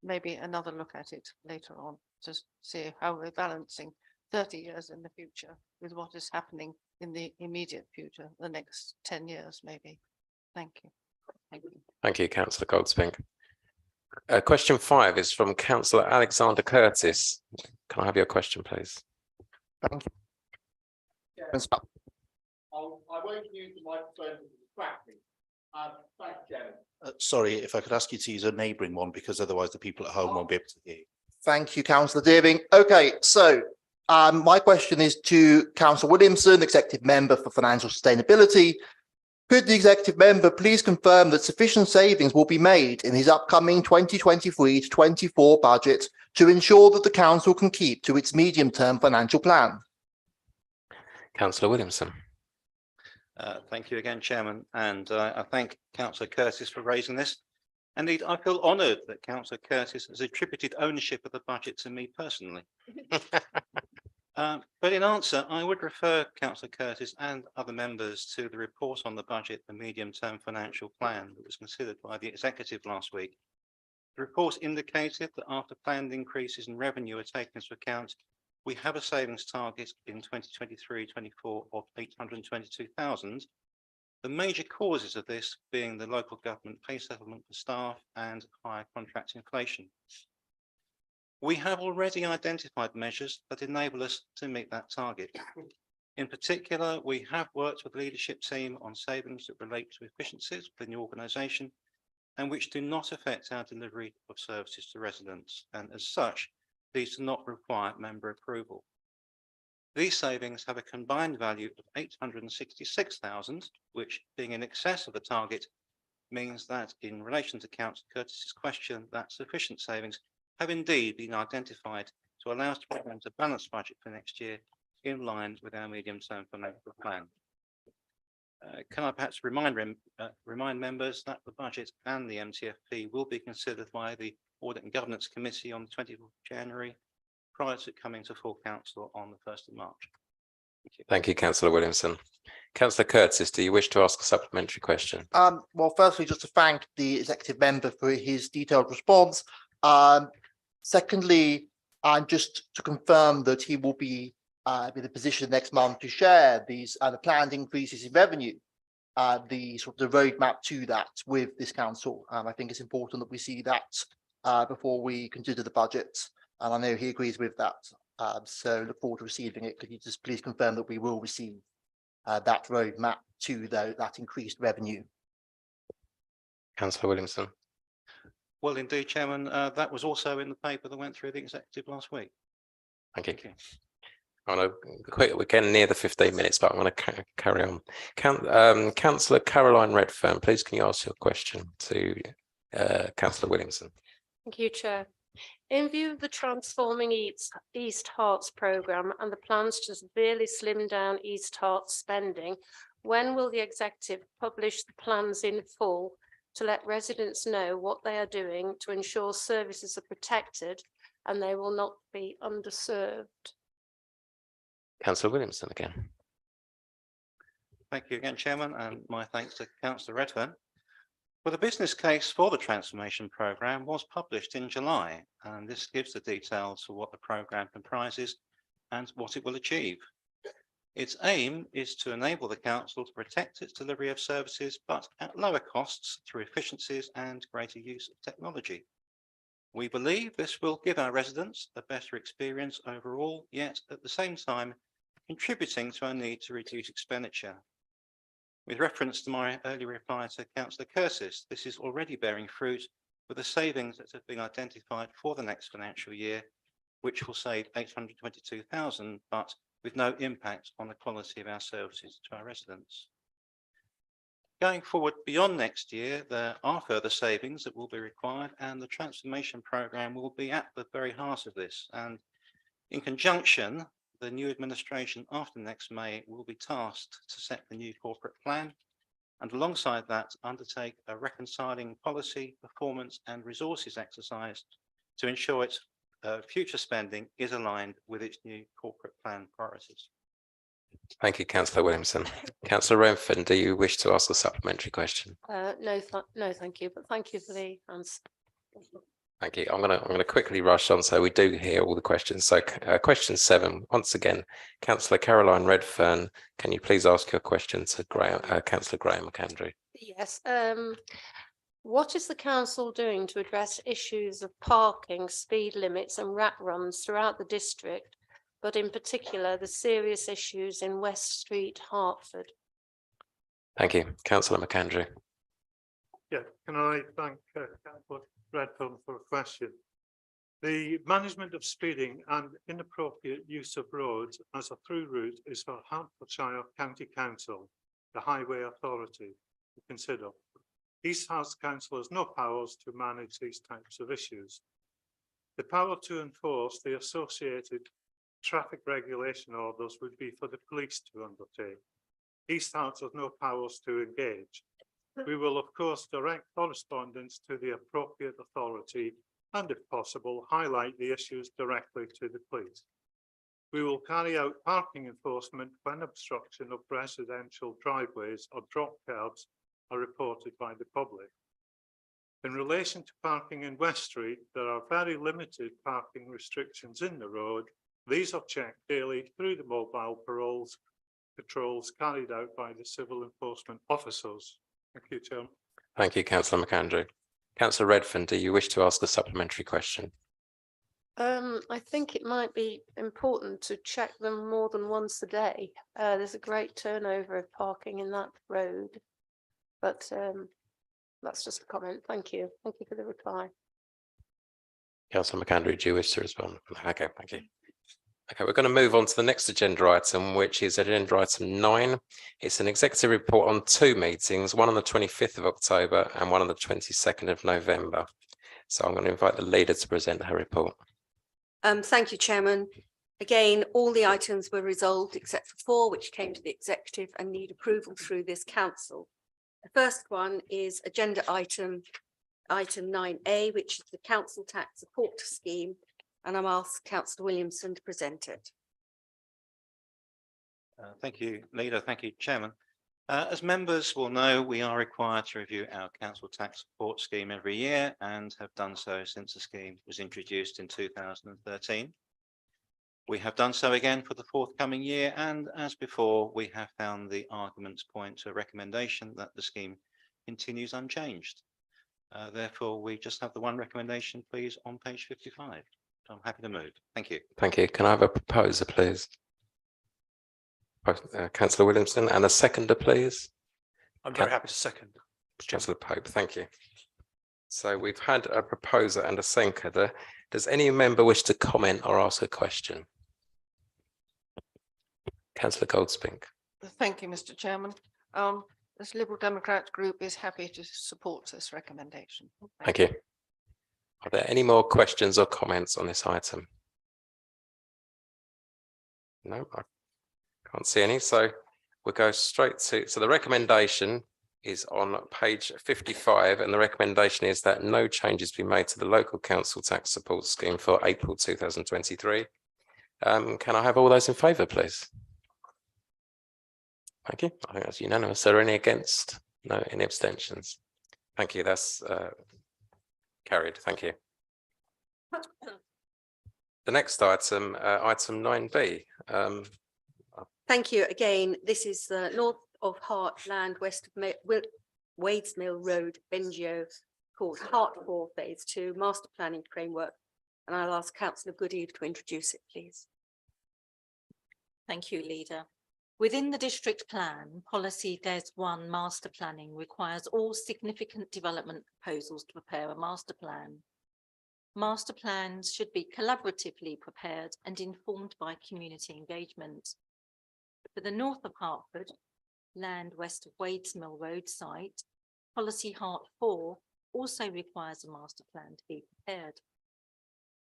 maybe another look at it later on to see how we're balancing 30 years in the future with what is happening in the immediate future, the next 10 years, maybe. Thank you. Thank you. Thank you, Councillor Goldspink. Question 5 is from Councillor Alexander Curtis. Can I have your question, please? Thank you. I won't use the microphone to distract me. Thanks, Chairman. Sorry, if I could ask you to use a neighbouring one, because otherwise the people at home won't be able to hear you. Thank you, Councillor Deering. Okay, so my question is to Councillor Williamson, Executive Member for Financial Sustainability. Could the Executive Member please confirm that sufficient savings will be made in his upcoming 2023 to 24 budget to ensure that the Council can keep to its medium-term financial plan? Councillor Williamson. Thank you again, Chairman, and I thank Councillor Curtis for raising this. Indeed, I feel honoured that Councillor Curtis has attributed ownership of the budget to me personally. But in answer, I would refer Councillor Curtis and other members to the report on the budget, the medium-term financial plan that was considered by the Executive last week. The report indicated that after planned increases in revenue are taken into account, we have a savings target in 2023-24 of 822,000. The major causes of this being the local government pay settlement for staff and higher contract inflation. We have already identified measures that enable us to meet that target. In particular, we have worked with the leadership team on savings that relate to efficiencies within the organisation and which do not affect our delivery of services to residents, and as such, these do not require member approval. These savings have a combined value of 866,000, which, being in excess of the target, means that in relation to Councillor Curtis's question, that sufficient savings have indeed been identified to allow us to present a balanced budget for next year in line with our medium-term financial plan. Can I perhaps remind members that the budget and the MTFP will be considered by the Audit and Governance Committee on the 24th of January, prior to coming to full council on the 1st of March. Thank you. Thank you, Councillor Williamson. Councillor Curtis, do you wish to ask a supplementary question? Well, firstly, just to thank the Executive Member for his detailed response. Secondly, just to confirm that he will be in a position next month to share these the planned increases in revenue, the sort of the roadmap to that with this council. I think it's important that we see that before we consider the budget, and I know he agrees with that. So look forward to receiving it. Could you just please confirm that we will receive that roadmap to that increased revenue? Councillor Williamson. Well, indeed, Chairman, that was also in the paper that went through the Executive last week. Thank you. I know we're getting near the 15 minutes, but I'm going to carry on. Councillor Caroline Redfern, please can you ask your question to Councillor Williamson? Thank you, Chair. In view of the Transforming East Herts programme and the plans to severely slim down East Herts spending, when will the Executive publish the plans in full to let residents know what they are doing to ensure services are protected and they will not be underserved? Councillor Williamson again. Thank you again, Chairman, and my thanks to Councillor Redfern. Well, the business case for the transformation programme was published in July, and this gives the details for what the programme comprises and what it will achieve. Its aim is to enable the council to protect its delivery of services, but at lower costs through efficiencies and greater use of technology. We believe this will give our residents a better experience overall, yet at the same time contributing to our need to reduce expenditure. With reference to my earlier reply to Councillor Curtis, this is already bearing fruit with the savings that have been identified for the next financial year, which will save 822,000, but with no impact on the quality of our services to our residents. Going forward beyond next year, there are further savings that will be required, and the transformation programme will be at the very heart of this. And in conjunction, the new administration after next May will be tasked to set the new corporate plan, and alongside that undertake a reconciling policy, performance and resources exercise to ensure its future spending is aligned with its new corporate plan priorities. Thank you, Councillor Williamson. Councillor Renford, do you wish to ask a supplementary question? No, thank you, but thank you for the answer. Thank you. I'm gonna quickly rush on so we do hear all the questions. So question 7, once again, Councillor Caroline Redfern, can you please ask your question to Councillor Graham McAndrew? Yes, what is the council doing to address issues of parking, speed limits and rat runs throughout the district, but in particular the serious issues in West Street, Hertford? Thank you. Councillor McAndrew. Yeah, can I thank Councillor Redfern for a question? The management of speeding and inappropriate use of roads as a through route is for Hertfordshire County Council, the Highway Authority, to consider. East Herts Council has no powers to manage these types of issues. The power to enforce the associated traffic regulation orders would be for the police to undertake. East Herts has no powers to engage. We will, of course, direct correspondence to the appropriate authority and, if possible, highlight the issues directly to the police. We will carry out parking enforcement when obstruction of residential driveways or drop curbs are reported by the public. In relation to parking in West Street, there are very limited parking restrictions in the road. These are checked daily through the mobile patrols carried out by the civil enforcement officers. Thank you, Chairman. Thank you, Councillor McAndrew. Councillor Redfern, do you wish to ask a supplementary question? I think it might be important to check them more than once a day. There's a great turnover of parking in that road, but that's just a comment. Thank you. Thank you for the reply. Councillor McAndrew, do you wish to respond? Okay, thank you. Okay, we're going to move on to the next agenda item, which is agenda item 9. It's an executive report on 2 meetings, one on the 25th of October and one on the 22nd of November. So I'm going to invite the leader to present her report. Thank you, Chairman. Again, all the items were resolved except for 4, which came to the executive and need approval through this council. The first one is agenda item 9A, which is the council tax support scheme. And I'm asked Councillor Williamson to present it. Thank you, Leader. Thank you, Chairman. As members will know, we are required to review our council tax support scheme every year and have done so since the scheme was introduced in 2013. We have done so again for the forthcoming year, and as before, we have found the arguments point to a recommendation that the scheme continues unchanged. Therefore, we just have the one recommendation, please, on page 55. I'm happy to move. Thank you. Thank you. Can I have a proposer, please? Councillor Williamson, and a seconder, please. I'm very happy to second. Councillor Pope, thank you. So we've had a proposer and a seconder. Does any member wish to comment or ask a question? Councillor Goldspink. Thank you, Mr. Chairman. This Liberal Democrat group is happy to support this recommendation. Thank you. Are there any more questions or comments on this item? No, I can't see any. So we'll go straight to, so the recommendation is on page 55, and the recommendation is that no changes be made to the local council tax support scheme for April 2023. Can I have all those in favour, please? Thank you. I think that's unanimous. Are there any against? No, any abstentions? Thank you. That's carried. Thank you. The next item, item 9B. Thank you again. This is north of Heartland, west of Wadesmill Road, Bengio, called Hart4 Phase 2 Master Planning Framework. And I'll ask Councillor Goodeve to introduce it, please. Thank you, Leader. Within the district plan, policy DES 1 master planning requires all significant development proposals to prepare a master plan. Master plans should be collaboratively prepared and informed by community engagement. For the north of Hertford, land west of Wadesmill Road site, Policy Hart 4 also requires a master plan to be prepared.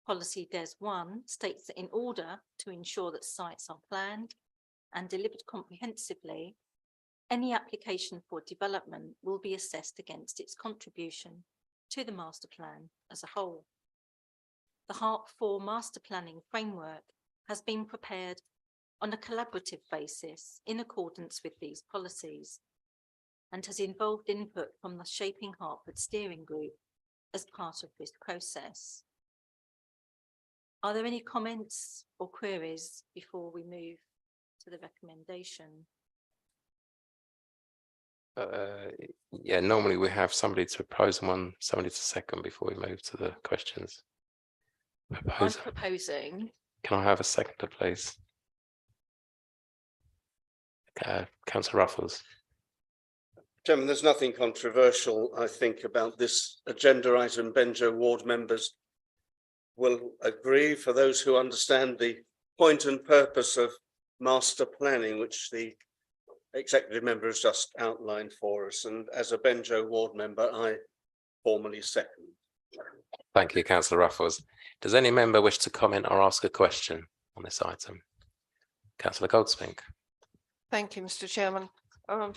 Policy DES 1 states that in order to ensure that sites are planned and delivered comprehensively, any application for development will be assessed against its contribution to the master plan as a whole. The Hart 4 master planning framework has been prepared on a collaborative basis in accordance with these policies and has involved input from the Shaping Hertford Steering Group as part of this process. Are there any comments or queries before we move to the recommendation? Yeah, normally we have somebody to propose and one, somebody to second before we move to the questions. I'm proposing. Can I have a seconder, please? Councillor Ruffles. Chairman, there's nothing controversial, I think, about this agenda item. Benjo ward members will agree. For those who understand the point and purpose of master planning, which the executive member has just outlined for us, and as a Benjo ward member, I formally second. Thank you, Councillor Ruffles. Does any member wish to comment or ask a question on this item? Councillor Goldsmith. Thank you, Mr. Chairman. Well,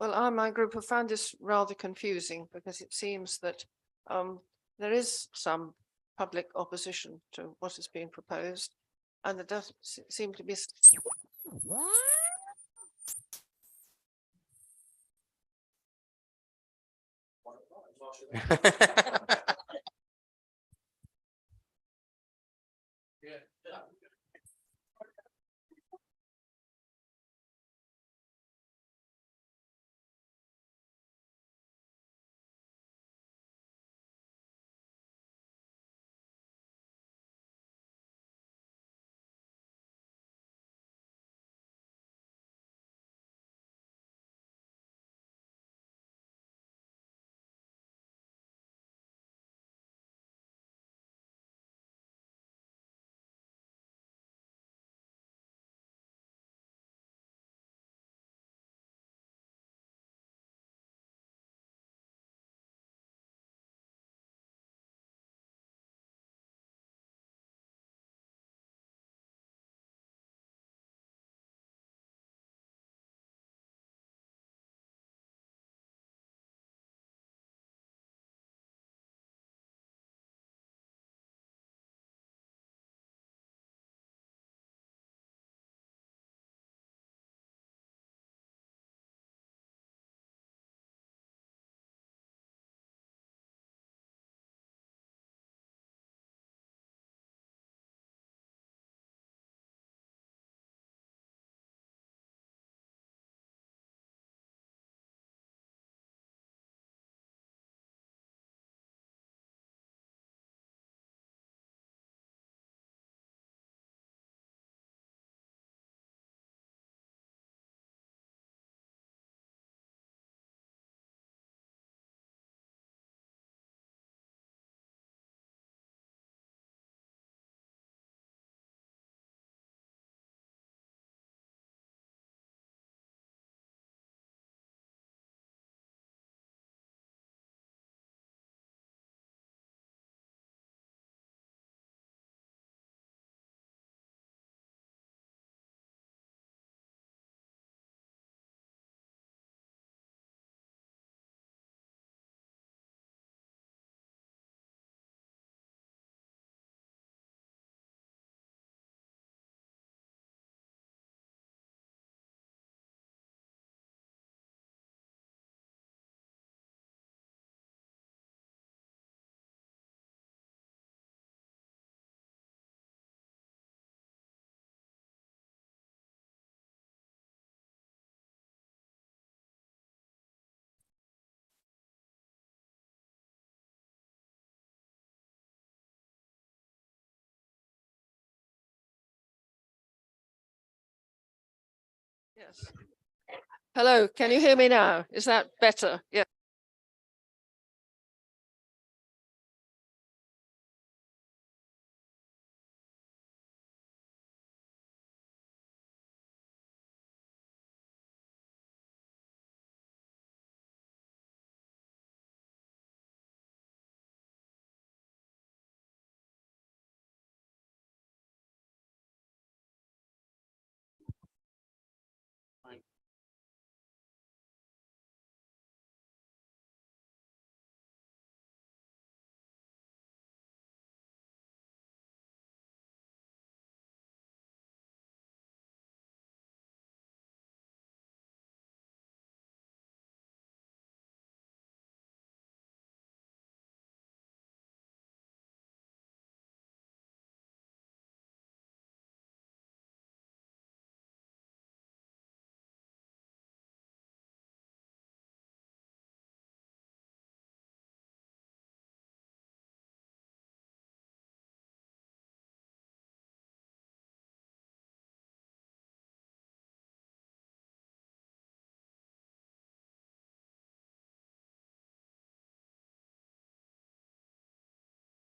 I and my group have found this rather confusing because it seems that there is some public opposition to what is being proposed, and there does seem to be. Yes. Hello, can you hear me now? Is that better? Yeah.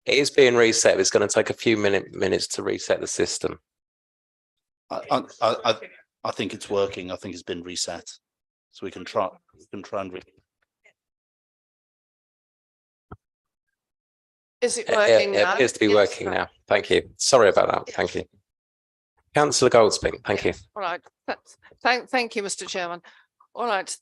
It is being reset. It's going to take a few minutes to reset the system. I think it's working. I think it's been reset. So we can try and Is it It working now? appears to be Yes, working right. now. Thank you. Sorry about that. Thank you. Councillor Goldsmith, thank you. All right. Thank you, Mr. Chairman. All right.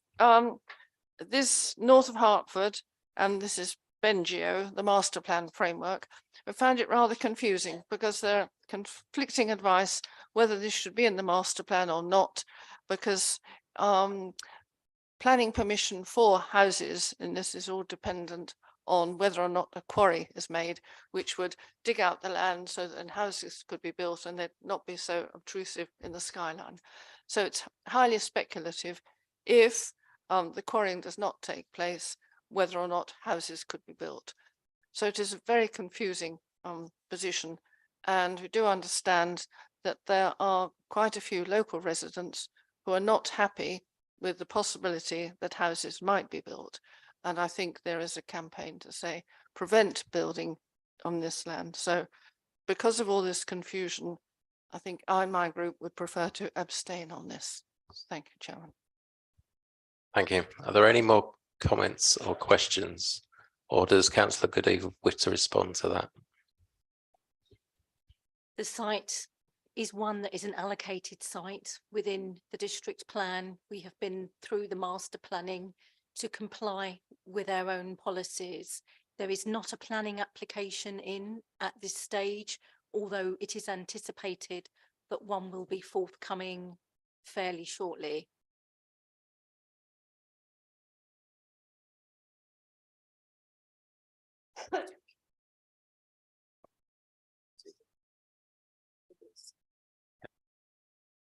This North of Hertford, and this is Bengio, the master plan framework. I found it rather confusing because there are conflicting advice whether this should be in the master plan or not, because planning permission for houses, and this is all dependent on whether or not a quarry is made, which would dig out the land so that houses could be built and they'd not be so obtrusive in the skyline. So it's highly speculative if the quarrying does not take place, whether or not houses could be built. So it is a very confusing position. And we do understand that there are quite a few local residents who are not happy with the possibility that houses might be built. And I think there is a campaign to say, prevent building on this land. So because of all this confusion, I think I and my group would prefer to abstain on this. Thank you, Chairman. Thank you. Are there any more comments or questions? Or does Councillor Goodeve wish to respond to that? The site is one that is an allocated site within the district plan. We have been through the master planning to comply with our own policies. There is not a planning application in at this stage, although it is anticipated that one will be forthcoming fairly shortly.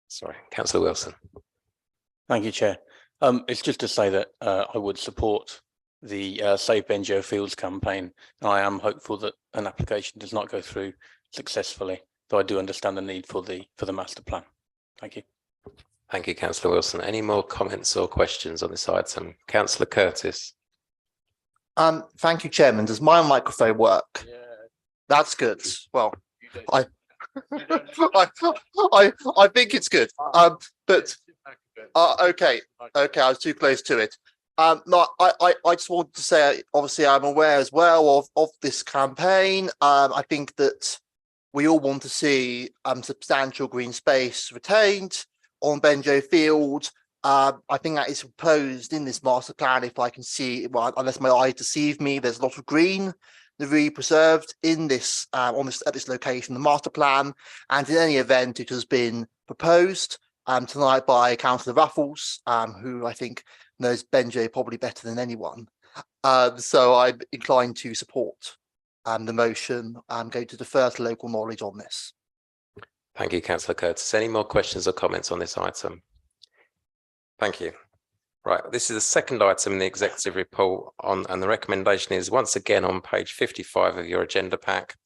Sorry, Councillor Wilson. Thank you, Chair. It's just to say that I would support the Save Bengio Fields campaign. I am hopeful that an application does not go through successfully, though I do understand the need for the master plan. Thank you. Thank you, Councillor Wilson. Any more comments or questions on this item? Councillor Curtis. Thank you, Chairman. Does my microphone work? Yeah. That's good. Well, I think it's good. But okay, I was too close to it. No, I just wanted to say, obviously, I'm aware as well of this campaign. I think that we all want to see substantial green space retained on Bengio Field. I think that is proposed in this master plan. If I can see, well, unless my eye deceive me, there's a lot of green really preserved in this at this location, the master plan. And in any event, it has been proposed tonight by Councillor Raffles, who I think knows Bengio probably better than anyone. So I'm inclined to support the motion. I'm going to defer to local knowledge on this. Thank you, Councillor Curtis. Any more questions or comments on this item? Thank you. Right, this is the second item in the executive report and the recommendation is once again on page 55 of your agenda pack.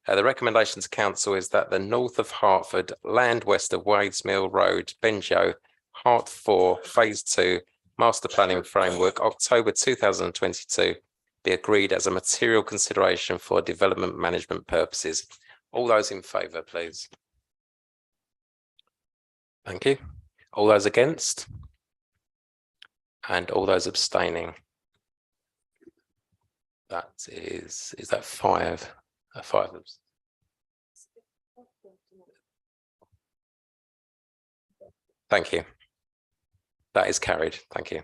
The recommendation to council is that the North of Hertford, land west of Wadesmill Road, Bengio, Hart 4, Phase 2, Master Planning Framework, October 2022, be agreed as a material consideration for development management purposes. All those in favour, please. Thank you. All those against? And all those abstaining? That is that five? Five. Thank you. That is carried. Thank you.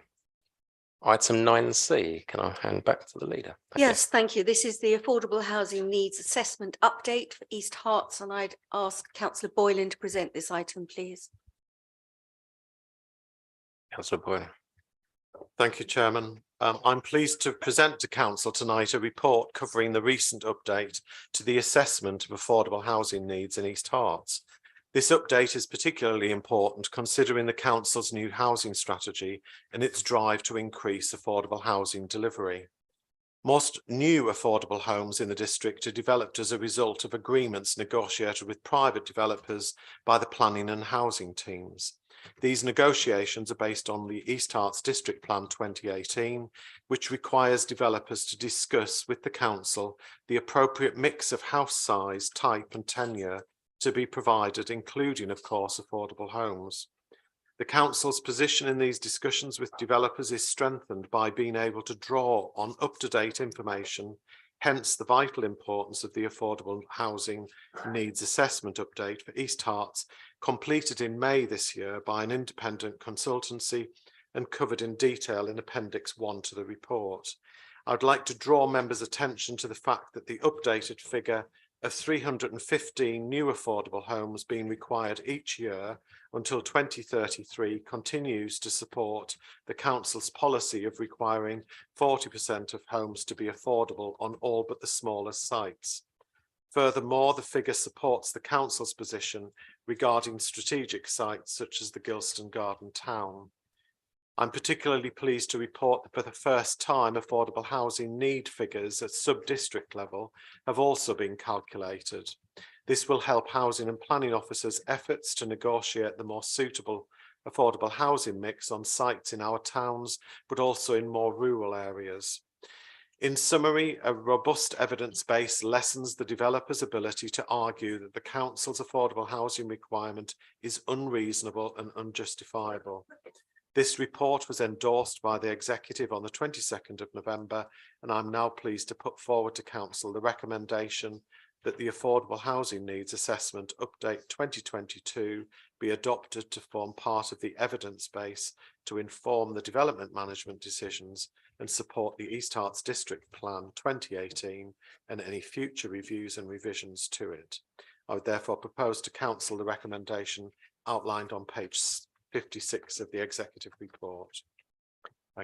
Item 9C, can I hand back to the leader? Yes, thank you. This is the Affordable Housing Needs Assessment Update for East Herts, and I'd ask Councillor Boylan to present this item, please. Councillor Boylan. Thank you, Chairman. I'm pleased to present to Council tonight a report covering the recent update to the assessment of affordable housing needs in East Herts. This update is particularly important considering the Council's new housing strategy and its drive to increase affordable housing delivery. Most new affordable homes in the district are developed as a result of agreements negotiated with private developers by the planning and housing teams. These negotiations are based on the East Herts District Plan 2018, which requires developers to discuss with the council the appropriate mix of house size, type and tenure to be provided, including, of course, affordable homes. The council's position in these discussions with developers is strengthened by being able to draw on up-to-date information, hence the vital importance of the Affordable Housing Needs Assessment Update for East Herts, completed in May this year by an independent consultancy and covered in detail in Appendix 1 to the report. I would like to draw members' attention to the fact that the updated figure of 315 new affordable homes being required each year until 2033 continues to support the council's policy of requiring 40% of homes to be affordable on all but the smallest sites. Furthermore, the figure supports the council's position regarding strategic sites such as the Gilston Garden Town. I'm particularly pleased to report that for the first time, affordable housing need figures at sub-district level have also been calculated. This will help housing and planning officers' efforts to negotiate the more suitable affordable housing mix on sites in our towns, but also in more rural areas. In summary, a robust evidence base lessens the developer's ability to argue that the council's affordable housing requirement is unreasonable and unjustifiable. This report was endorsed by the executive on the 22nd of November, and I'm now pleased to put forward to council the recommendation that the Affordable Housing Needs Assessment Update 2022 be adopted to form part of the evidence base to inform the development management decisions and support the East Herts District Plan 2018 and any future reviews and revisions to it. I would therefore propose to council the recommendation outlined on page 56 of the executive report.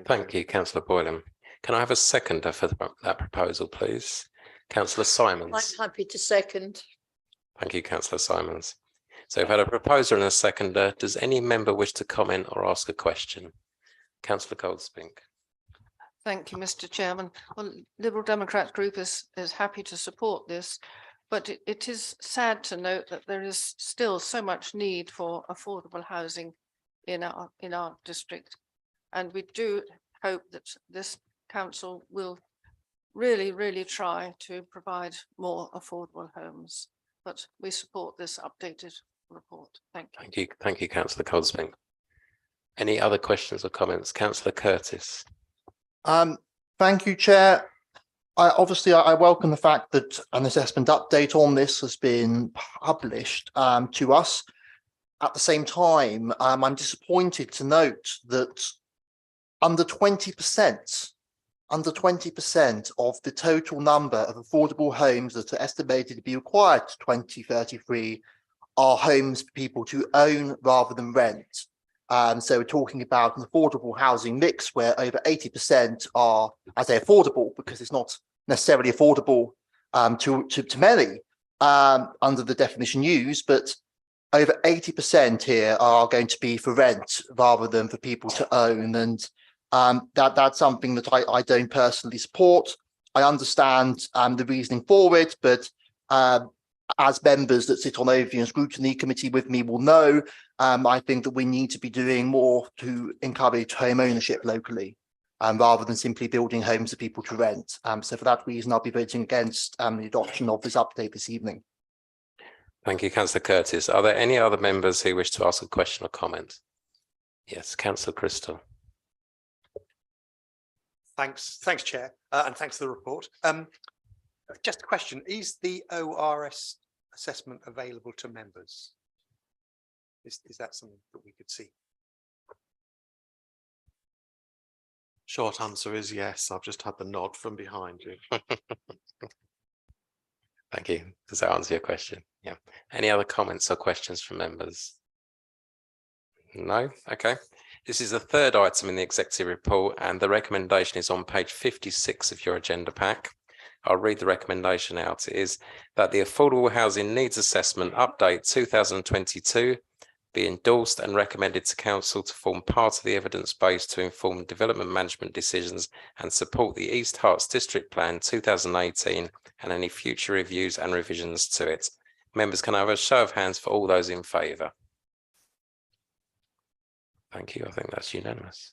Thank you, Councillor Boylan. Can I have a seconder for that proposal, please? Councillor Simons. I'm happy to second. Thank you, Councillor Simons. So we've had a proposer and a seconder. Does any member wish to comment or ask a question? Councillor Goldspink. Thank you, Mr. Chairman. Well, Liberal Democrat Group is happy to support this, but it is sad to note that there is still so much need for affordable housing in our district. And we do hope that this council will really try to provide more affordable homes. But we support this updated report. Thank you. Thank you, Councillor Goldspink. Any other questions or comments? Councillor Curtis. Thank you, Chair. I welcome the fact that an assessment update on this has been published to us. At the same time, I'm disappointed to note that under 20% of the total number of affordable homes that are estimated to be required to 2033 are homes for people to own rather than rent. So we're talking about an affordable housing mix where over 80% are, I say affordable because it's not necessarily affordable to many under the definition used, but over 80% here are going to be for rent rather than for people to own. And that's something that I don't personally support. I understand the reasoning for it, but as members that sit on Overview and Scrutiny Committee with me will know, I think that we need to be doing more to encourage home ownership locally, rather than simply building homes for people to rent. So for that reason, I'll be voting against the adoption of this update this evening. Thank you, Councillor Curtis. Are there any other members who wish to ask a question or comment? Yes, Councillor Crystal. Thanks, Chair, and thanks for the report. Just a question, is the ORS assessment available to members? Is that something that we could see? Short answer is yes. I've just had the nod from behind you. Thank you. Does that answer your question? Yeah. Any other comments or questions from members? No? Okay. This is the third item in the executive report, and the recommendation is on page 56 of your agenda pack. I'll read the recommendation out. It is that the Affordable Housing Needs Assessment Update 2022 be endorsed and recommended to Council to form part of the evidence base to inform development management decisions and support the East Herts District Plan 2018 and any future reviews and revisions to it. Members, can I have a show of hands for all those in favour? Thank you. I think that's unanimous.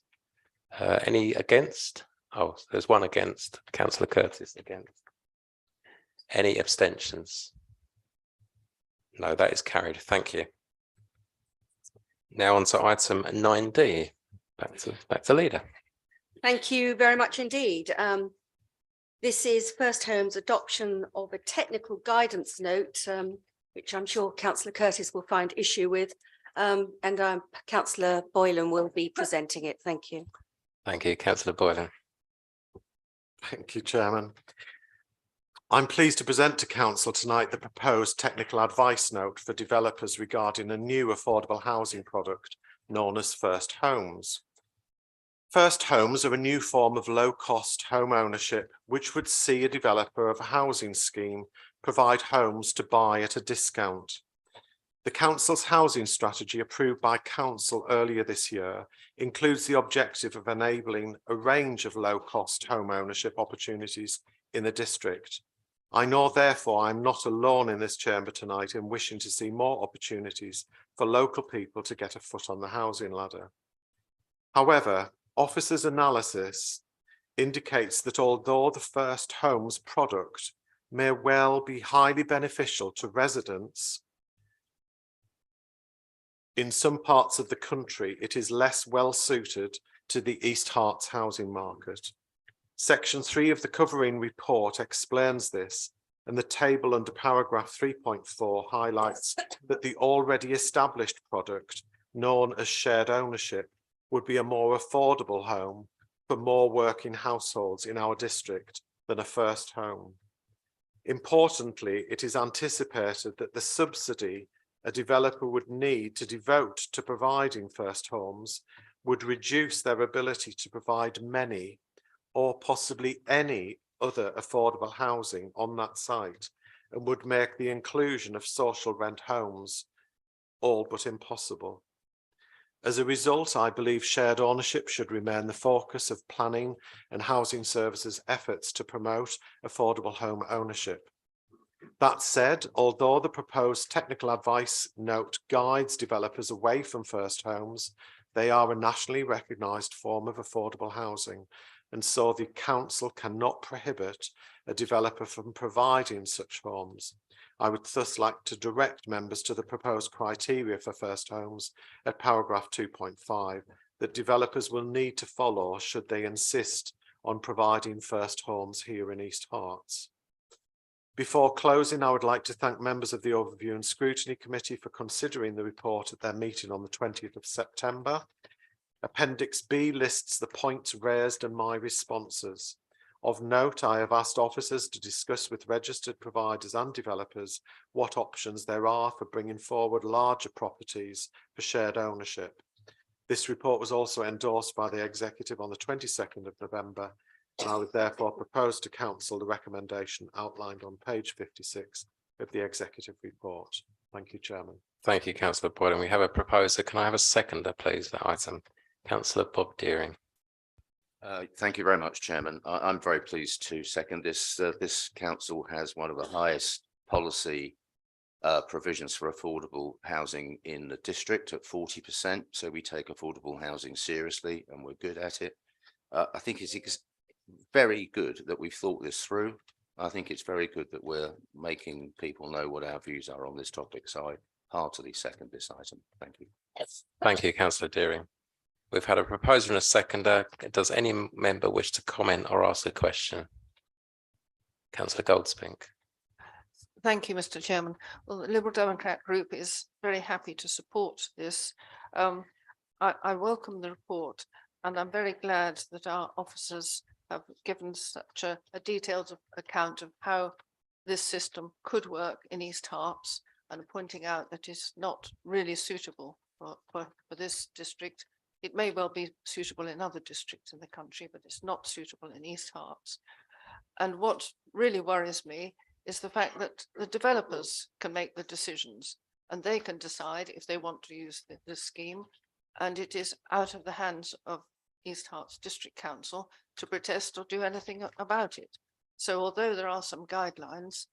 Any against? Oh, there's one against. Councillor Curtis against. Any abstentions? No, that is carried. Thank you. Now on to item 9D. Back to leader. Thank you very much indeed. This is First Home's adoption of a technical guidance note, which I'm sure Councillor Curtis will find issue with, and Councillor Boylan will be presenting it. Thank you. Thank you, Councillor Boylan. Thank you, Chairman. I'm pleased to present to Council tonight the proposed technical advice note for developers regarding a new affordable housing product known as First Homes. First Homes are a new form of low-cost home ownership which would see a developer of a housing scheme provide homes to buy at a discount. The Council's housing strategy approved by Council earlier this year includes the objective of enabling a range of low-cost home ownership opportunities in the district. I know therefore I'm not alone in this chamber tonight in wishing to see more opportunities for local people to get a foot on the housing ladder. However, Officer's analysis indicates that although the First Homes product may well be highly beneficial to residents, in some parts of the country, it is less well suited to the East Herts housing market. Section 3 of the covering report explains this, and the table under paragraph 3.4 highlights that the already established product, known as shared ownership, would be a more affordable home for more working households in our district than a first home. Importantly, it is anticipated that the subsidy a developer would need to devote to providing first homes would reduce their ability to provide many or possibly any other affordable housing on that site, and would make the inclusion of social rent homes all but impossible. As a result, I believe shared ownership should remain the focus of planning and housing services efforts to promote affordable home ownership. That said, although the proposed technical advice note guides developers away from first homes, they are a nationally recognised form of affordable housing, and so the council cannot prohibit a developer from providing such homes. I would thus like to direct members to the proposed criteria for first homes at paragraph 2.5 that developers will need to follow should they insist on providing first homes here in East Herts. Before closing, I would like to thank members of the Overview and Scrutiny Committee for considering the report at their meeting on the 20th of September. Appendix B lists the points raised and my responses. Of note, I have asked officers to discuss with registered providers and developers what options there are for bringing forward larger properties for shared ownership. This report was also endorsed by the Executive on the 22nd of November, and I would therefore propose to Council the recommendation outlined on page 56 of the Executive report. Thank you, Chairman. Thank you, Councillor Boylan. We have a proposer. Can I have a seconder, please, that item? Councillor Bob Deering. Thank you very much, Chairman. I'm very pleased to second this. This council has one of the highest policy provisions for affordable housing in the district at 40%. So we take affordable housing seriously and we're good at it. I think it's very good that we've thought this through. I think it's very good that we're making people know what our views are on this topic. So I heartily second this item. Thank you. Thank you, Councillor Deering. We've had a proposer and a seconder. Does any member wish to comment or ask a question? Councillor Goldspink. Thank you, Mr. Chairman. Well, the Liberal Democrat group is very happy to support this. I welcome the report, and I'm very glad that our officers have given such a detailed account of how this system could work in East Herts, and pointing out that it's not really suitable for this district. It may well be suitable in other districts in the country, but it's not suitable in East Herts. And what really worries me is the fact that the developers can make the decisions and they can decide if they want to use this scheme, and it is out of the hands of East Herts District Council to protest or do anything about it. So although there are some guidelines,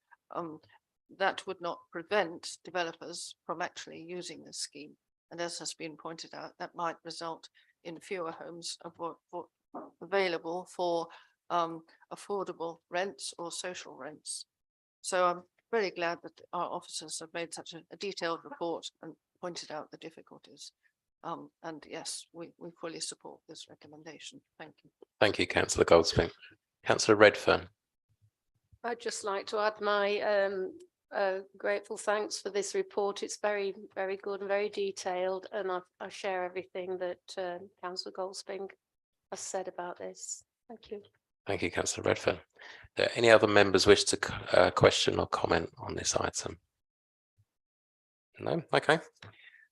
that would not prevent developers from actually using this scheme. And as has been pointed out, that might result in fewer homes available for affordable rents or social rents. So I'm very glad that our officers have made such a detailed report and pointed out the difficulties. And yes, we fully support this recommendation. Thank you. Thank you, councillor Goldsmith. Councillor Redfern. I'd just like to add my grateful thanks for this report. It's very, very good and very detailed, and I share everything that Councillor Goldspink has said about this. Thank you. Thank you, councillor Redfern. Are there any other members wish to question or comment on this item? No? Okay.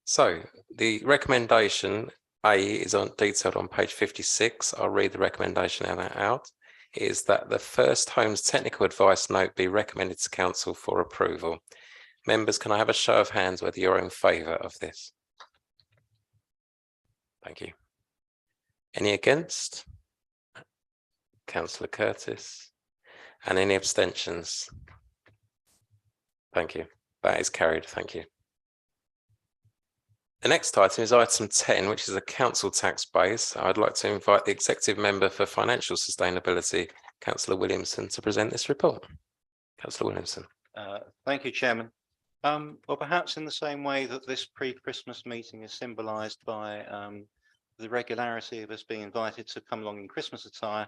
So the recommendation A is detailed on page 56. I'll read the recommendation out. Is that the First Homes technical advice note be recommended to council for approval. Members, can I have a show of hands whether you're in favour of this? Thank you. Any against? Councillor Curtis. And any abstentions? Thank you. That is carried. Thank you. The next item is item 10, which is a council tax base. I'd like to invite the Executive Member for Financial Sustainability, Councillor Williamson, to present this report. Councillor Williamson. Thank you, Chairman. Well, perhaps in the same way that this pre-Christmas meeting is symbolised by the regularity of us being invited to come along in Christmas attire,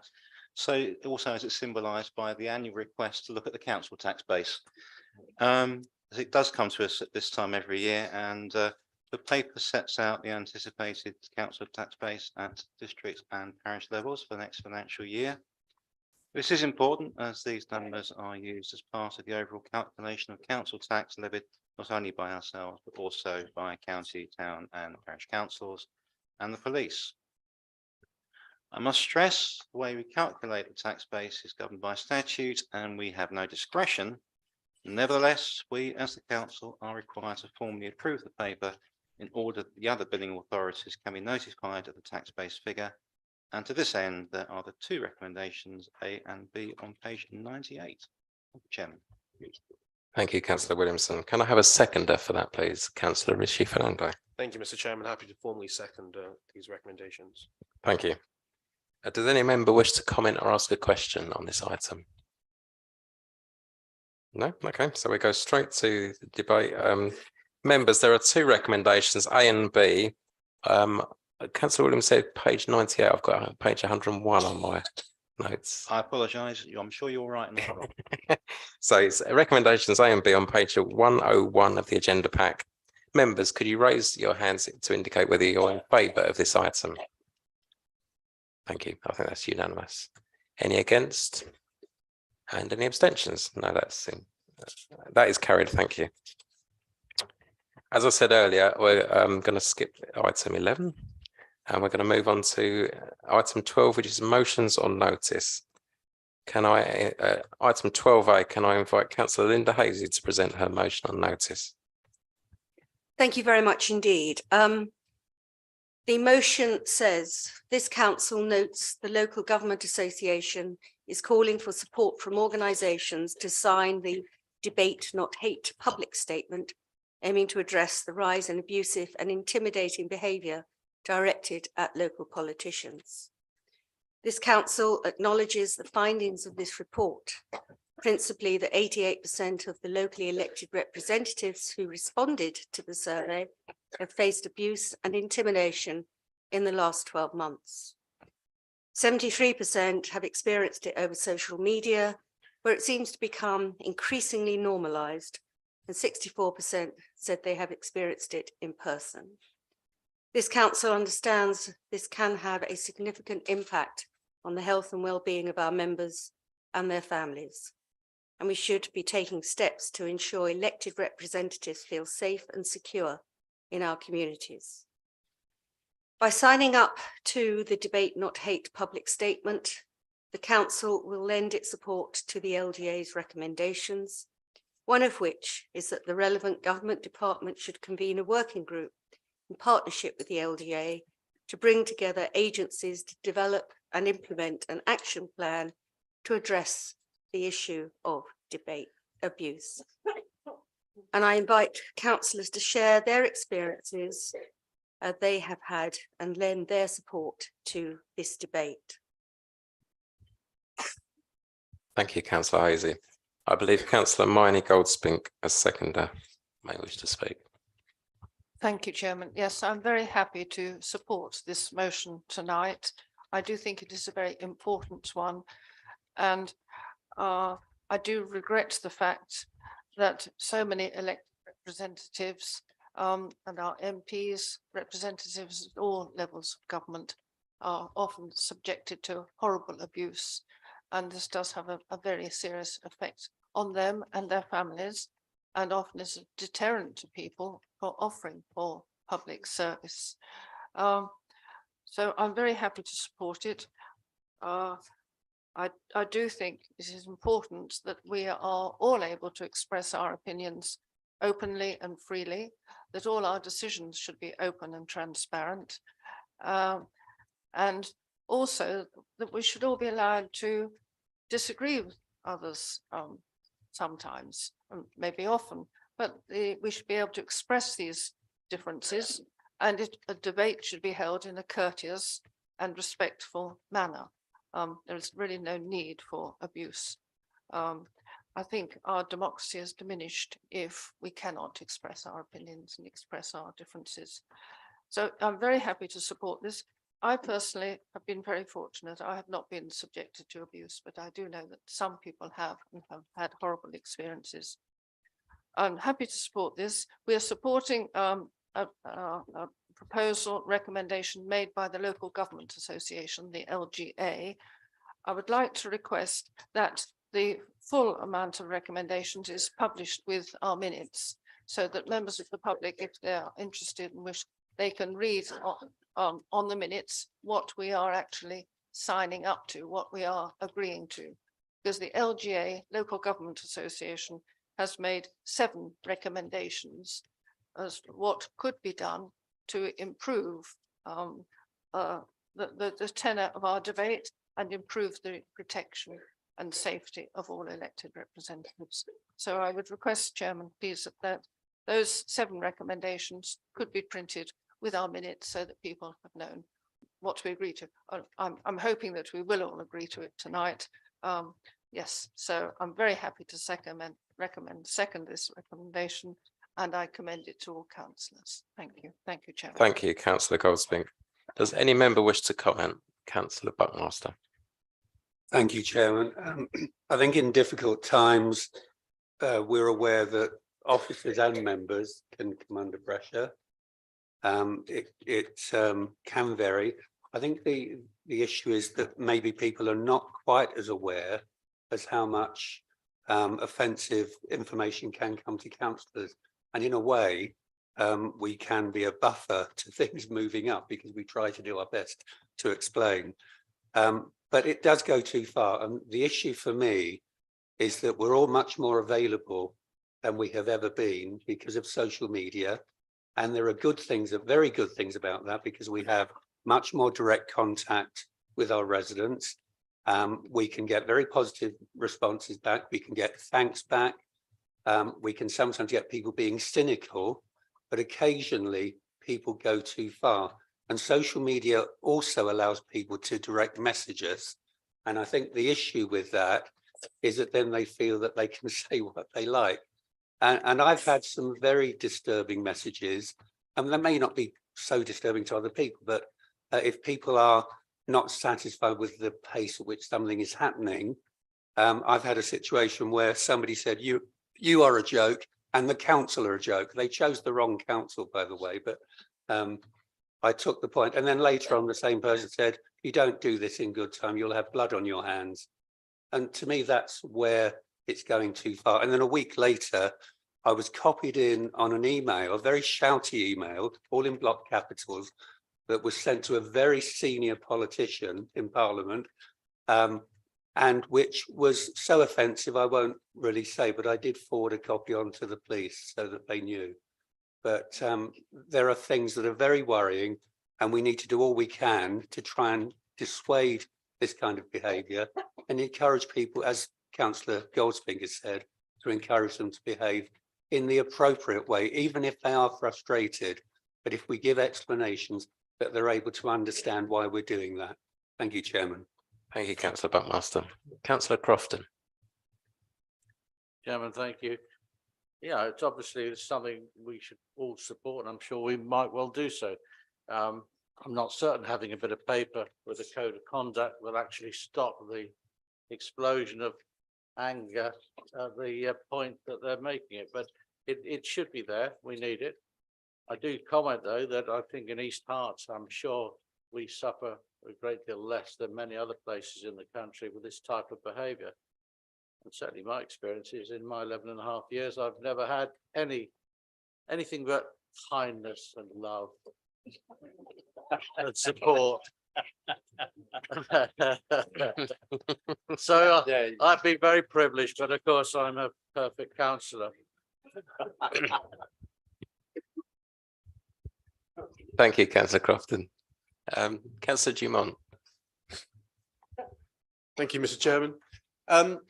so also as it's symbolised by the annual request to look at the council tax base. As it does come to us at this time every year, and the paper sets out the anticipated council tax base at district and parish levels for the next financial year. This is important as these numbers are used as part of the overall calculation of council tax levied not only by ourselves but also by county, town and parish councils and the police. I must stress the way we calculate the tax base is governed by statute and we have no discretion. Nevertheless, we as the council are required to formally approve the paper in order that the other billing authorities can be notified of the tax base figure. And to this end, there are the two recommendations A and B on page 98. Chairman. Thank you, Councillor Williamson. Can I have a seconder for that, please? Councillor Rishi Fernando. Thank you, Mr. Chairman. Happy to formally second these recommendations. Thank you. Does any member wish to comment or ask a question on this item? No? Okay, so we go straight to the debate. Members, there are two recommendations, A and B. Councillor Williams said page 98. I've got page 101 on my notes. I apologise. I'm sure you're right. So it's recommendations A and B on page 101 of the agenda pack. Members, could you raise your hands to indicate whether you're in favour of this item? Thank you. I think that's unanimous. Any against? And any abstentions? No, that is carried. Thank you. As I said earlier, we're going to skip item 11 and we're going to move on to item 12, which is motions on notice. Can I, item 12A, can I invite Councillor Linda Hazy to present her motion on notice? Thank you very much indeed. The motion says, this council notes the Local Government Association is calling for support from organisations to sign the Debate Not Hate public statement, aiming to address the rise in abusive and intimidating behaviour directed at local politicians. This council acknowledges the findings of this report, principally that 88% of the locally elected representatives who responded to the survey have faced abuse and intimidation in the last 12 months. 73% have experienced it over social media, where it seems to become increasingly normalised, and 64% said they have experienced it in person. This council understands this can have a significant impact on the health and well-being of our members and their families, and we should be taking steps to ensure elected representatives feel safe and secure in our communities. By signing up to the Debate Not Hate public statement, the council will lend its support to the LGA's recommendations, one of which is that the relevant government department should convene a working group in partnership with the LGA to bring together agencies to develop and implement an action plan to address the issue of debate abuse. And I invite councillors to share their experiences they have had and lend their support to this debate. Thank you, councillor Hazy. I believe councillor Miney Goldspink as seconder may wish to speak. Thank you, Chairman. Yes, I'm very happy to support this motion tonight. I do think it is a very important one. And I do regret the fact that so many elected representatives and our MPs, representatives at all levels of government, are often subjected to horrible abuse. And this does have a very serious effect on them and their families, and often is a deterrent to people for offering for public service. So I'm very happy to support it. I do think it is important that we are all able to express our opinions openly and freely, that all our decisions should be open and transparent, and also that we should all be allowed to disagree with others sometimes, maybe often, but we should be able to express these differences, and a debate should be held in a courteous and respectful manner. There is really no need for abuse. I think our democracy is diminished if we cannot express our opinions and express our differences. So I'm very happy to support this. I personally have been very fortunate. I have not been subjected to abuse, but I do know that some people have and have had horrible experiences. I'm happy to support this. We are supporting a proposal recommendation made by the Local Government Association, the LGA. I would like to request that the full amount of recommendations is published with our minutes, so that members of the public, if they are interested and wish, they can read on the minutes what we are actually signing up to, what we are agreeing to. Because the LGA, Local Government Association, has made 7 recommendations as to what could be done to improve the tenor of our debate and improve the protection and safety of all elected representatives. So I would request, Chairman, please, that those 7 recommendations could be printed with our minutes so that people have known what we agree to. I'm hoping that we will all agree to it tonight. Yes, so I'm very happy to second this recommendation, and I commend it to all councillors. Thank you. Thank you, Chairman. Thank you, councillor Goldspink. Does any member wish to comment? Councillor Buckmaster. Thank you, Chairman. I think in difficult times, we're aware that officers and members can come under pressure. It can vary. I think the issue is that maybe people are not quite as aware as how much offensive information can come to councillors. And in a way, we can be a buffer to things moving up because we try to do our best to explain. But it does go too far. And the issue for me is that we're all much more available than we have ever been because of social media. And there are good things, very good things about that, because we have much more direct contact with our residents. We can get very positive responses back. We can get thanks back. We can sometimes get people being cynical, but occasionally people go too far. And social media also allows people to direct message us. And I think the issue with that is that then they feel that they can say what they like. And I've had some very disturbing messages, and they may not be so disturbing to other people, but if people are not satisfied with the pace at which something is happening, I've had a situation where somebody said, you are a joke and the council are a joke. They chose the wrong council, by the way, but I took the point. And then later on, the same person said, you don't do this in good time, you'll have blood on your hands. And to me, that's where it's going too far. And then a week later, I was copied in on an email, a very shouty email, all in block capitals, that was sent to a very senior politician in Parliament, and which was so offensive, I won't really say, but I did forward a copy on to the police so that they knew. But there are things that are very worrying, and we need to do all we can to try and dissuade this kind of behaviour and encourage people, as Councillor Goldspink has said, to encourage them to behave in the appropriate way, even if they are frustrated. but if we give explanations, that they're able to understand why we're doing that. Thank you, Chairman. Thank you, councillor Buckmaster. Councillor Crofton. Chairman, thank you. Yeah, it's obviously something we should all support, and I'm sure we might well do so. I'm not certain having a bit of paper with a code of conduct will actually stop the explosion of anger at the point that they're making it, but it should be there. We need it. I do comment, though, that I think in East Herts, I'm sure we suffer a great deal less than many other places in the country with this type of behaviour. And certainly my experience is in my 11.5 years, I've never had anything but kindness and love and support. So I'd be very privileged, but of course I'm a perfect councillor. Thank you, councillor Crofton. Councillor Dumont. Thank you, Mr. Chairman.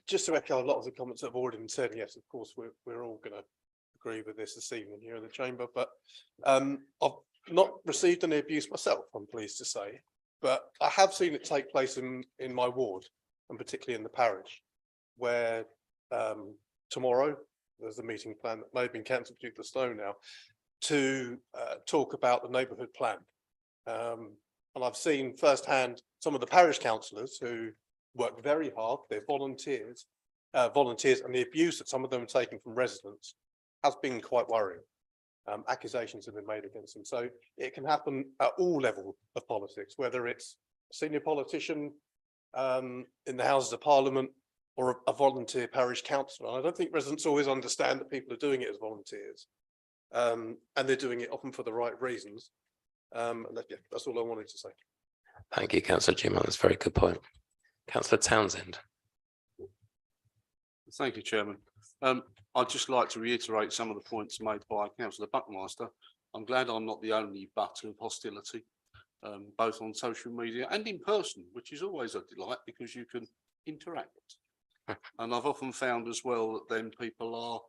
Just to echo a lot of the comments that have already been said, yes, of course, we're all going to agree with this evening here in the chamber, but I've not received any abuse myself, I'm pleased to say, but I have seen it take place in my ward, and particularly in the parish, where tomorrow there's a meeting plan that may have been cancelled due to the snow now, to talk about the neighbourhood plan. And I've seen firsthand some of the parish councillors who work very hard, they're volunteers, and the abuse that some of them are taking from residents has been quite worrying. Accusations have been made against them. So it can happen at all levels of politics, whether it's a senior politician in the Houses of Parliament or a volunteer parish councillor. I don't think residents always understand that people are doing it as volunteers. And they're doing it often for the right reasons. That's all I wanted to say. Thank you, councillor Dumont. That's a very good point. Councillor Townsend. Thank you, Chairman. I'd just like to reiterate some of the points made by Councillor Buckmaster. I'm glad I'm not the only butt of hostility, both on social media and in person, which is always a delight because you can interact. And I've often found as well that then people are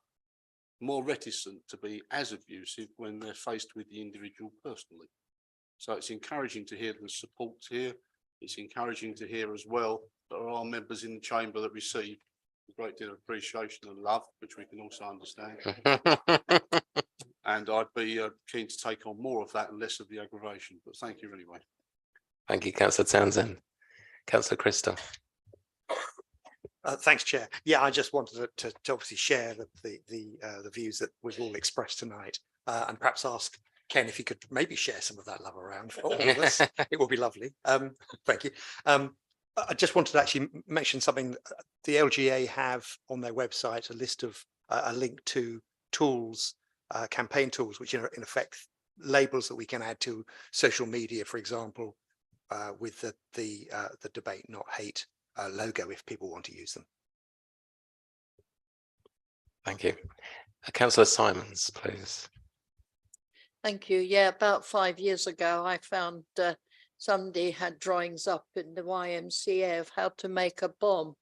more reticent to be as abusive when they're faced with the individual personally. So it's encouraging to hear the support here. It's encouraging to hear as well that there are members in the chamber that receive a great deal of appreciation and love, which we can also understand. And I'd be keen to take on more of that and less of the aggravation. But thank you anyway. Thank you, councillor Townsend. Councillor Crystal. Thanks, Chair. Yeah, I just wanted to obviously share the views that we've all expressed tonight, and perhaps ask Ken if he could maybe share some of that love around for all of us. It would be lovely. Thank you. I just wanted to actually mention something. The LGA have on their website a list of a link to tools, campaign tools, which are in effect labels that we can add to social media, for example, with the Debate Not Hate logo if people want to use them. Thank you. Councillor Simons, please. Thank you. Yeah, about 5 years ago, I found somebody had drawings up in the YMCA of how to make a bomb.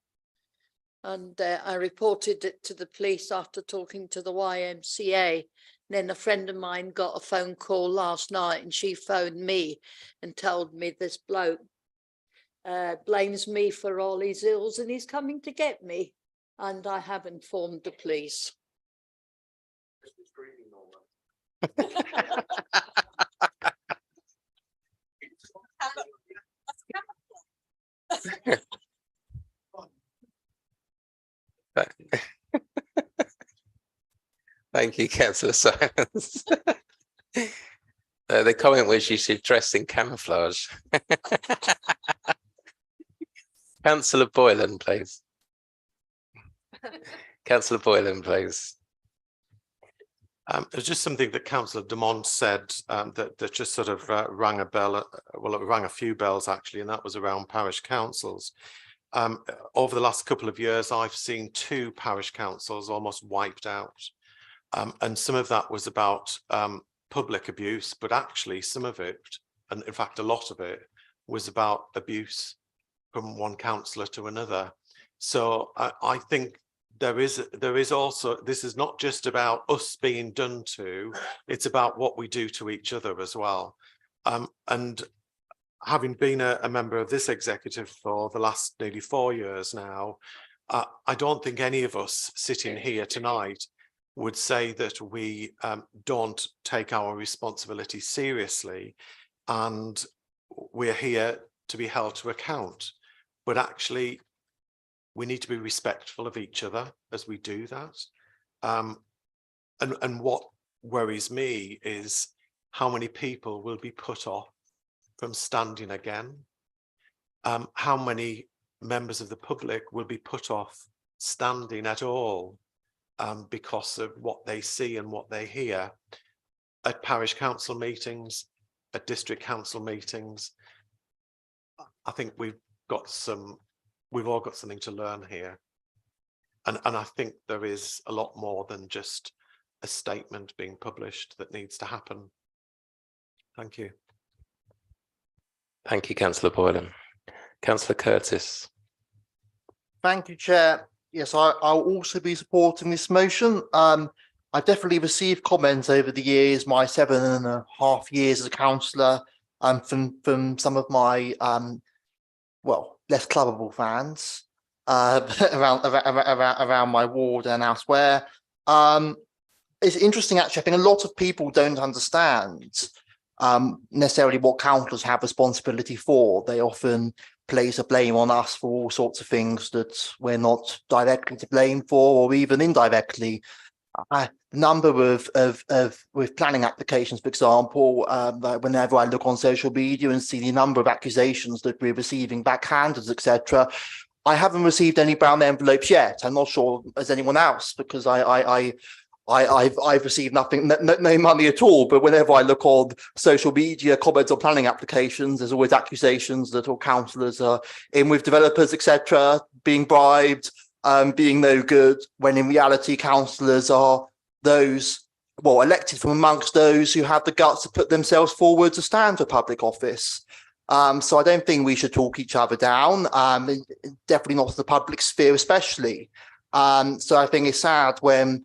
And I reported it to the police after talking to the YMCA. And then a friend of mine got a phone call last night and she phoned me and told me this bloke blames me for all his ills and he's coming to get me. And I have informed the police. Thank you, councillor Simons. The comment was she should dress in camouflage. Councillor Boylan, please. Councillor Boylan, please. It was just something that Councillor Dumont said that just sort of rang a bell. Well, it rang a few bells actually, and that was around parish councils. Over the last couple of years, I've seen 2 parish councils almost wiped out. And some of that was about public abuse, but actually some of it, and in fact a lot of it, was about abuse from one councillor to another. So I think there is also, this is not just about us being done to, it's about what we do to each other as well. And having been a member of this executive for the last nearly 4 years now, I don't think any of us sitting here tonight would say that we don't take our responsibility seriously, and we're here to be held to account. But actually, we need to be respectful of each other as we do that. And what worries me is how many people will be put off from standing again. How many members of the public will be put off standing at all because of what they see and what they hear at parish council meetings, at district council meetings. I think we've all got something to learn here. And I think there is a lot more than just a statement being published that needs to happen. Thank you. Thank you, Councillor Boylan. Councillor Curtis. Thank you, Chair. Yes, I'll also be supporting this motion. I've definitely received comments over the years, my 7.5 years as a councillor, from some of my well, less clubbable fans around my ward and elsewhere. It's interesting, actually. I think a lot of people don't understand necessarily what councillors have responsibility for. They often place a blame on us for all sorts of things that we're not directly to blame for, or even indirectly. Number with planning applications, for example, whenever I look on social media and see the number of accusations that we're receiving, backhanders, etc., I haven't received any brown envelopes yet. I'm not sure as anyone else, because I've received nothing, no money at all. But whenever I look on social media comments on planning applications, there's always accusations that all councillors are in with developers, etc., being bribed, being no good, when in reality councillors are those, well, elected from amongst those who have the guts to put themselves forward to stand for public office. So I don't think we should talk each other down, definitely not to the public sphere especially. So I think it's sad when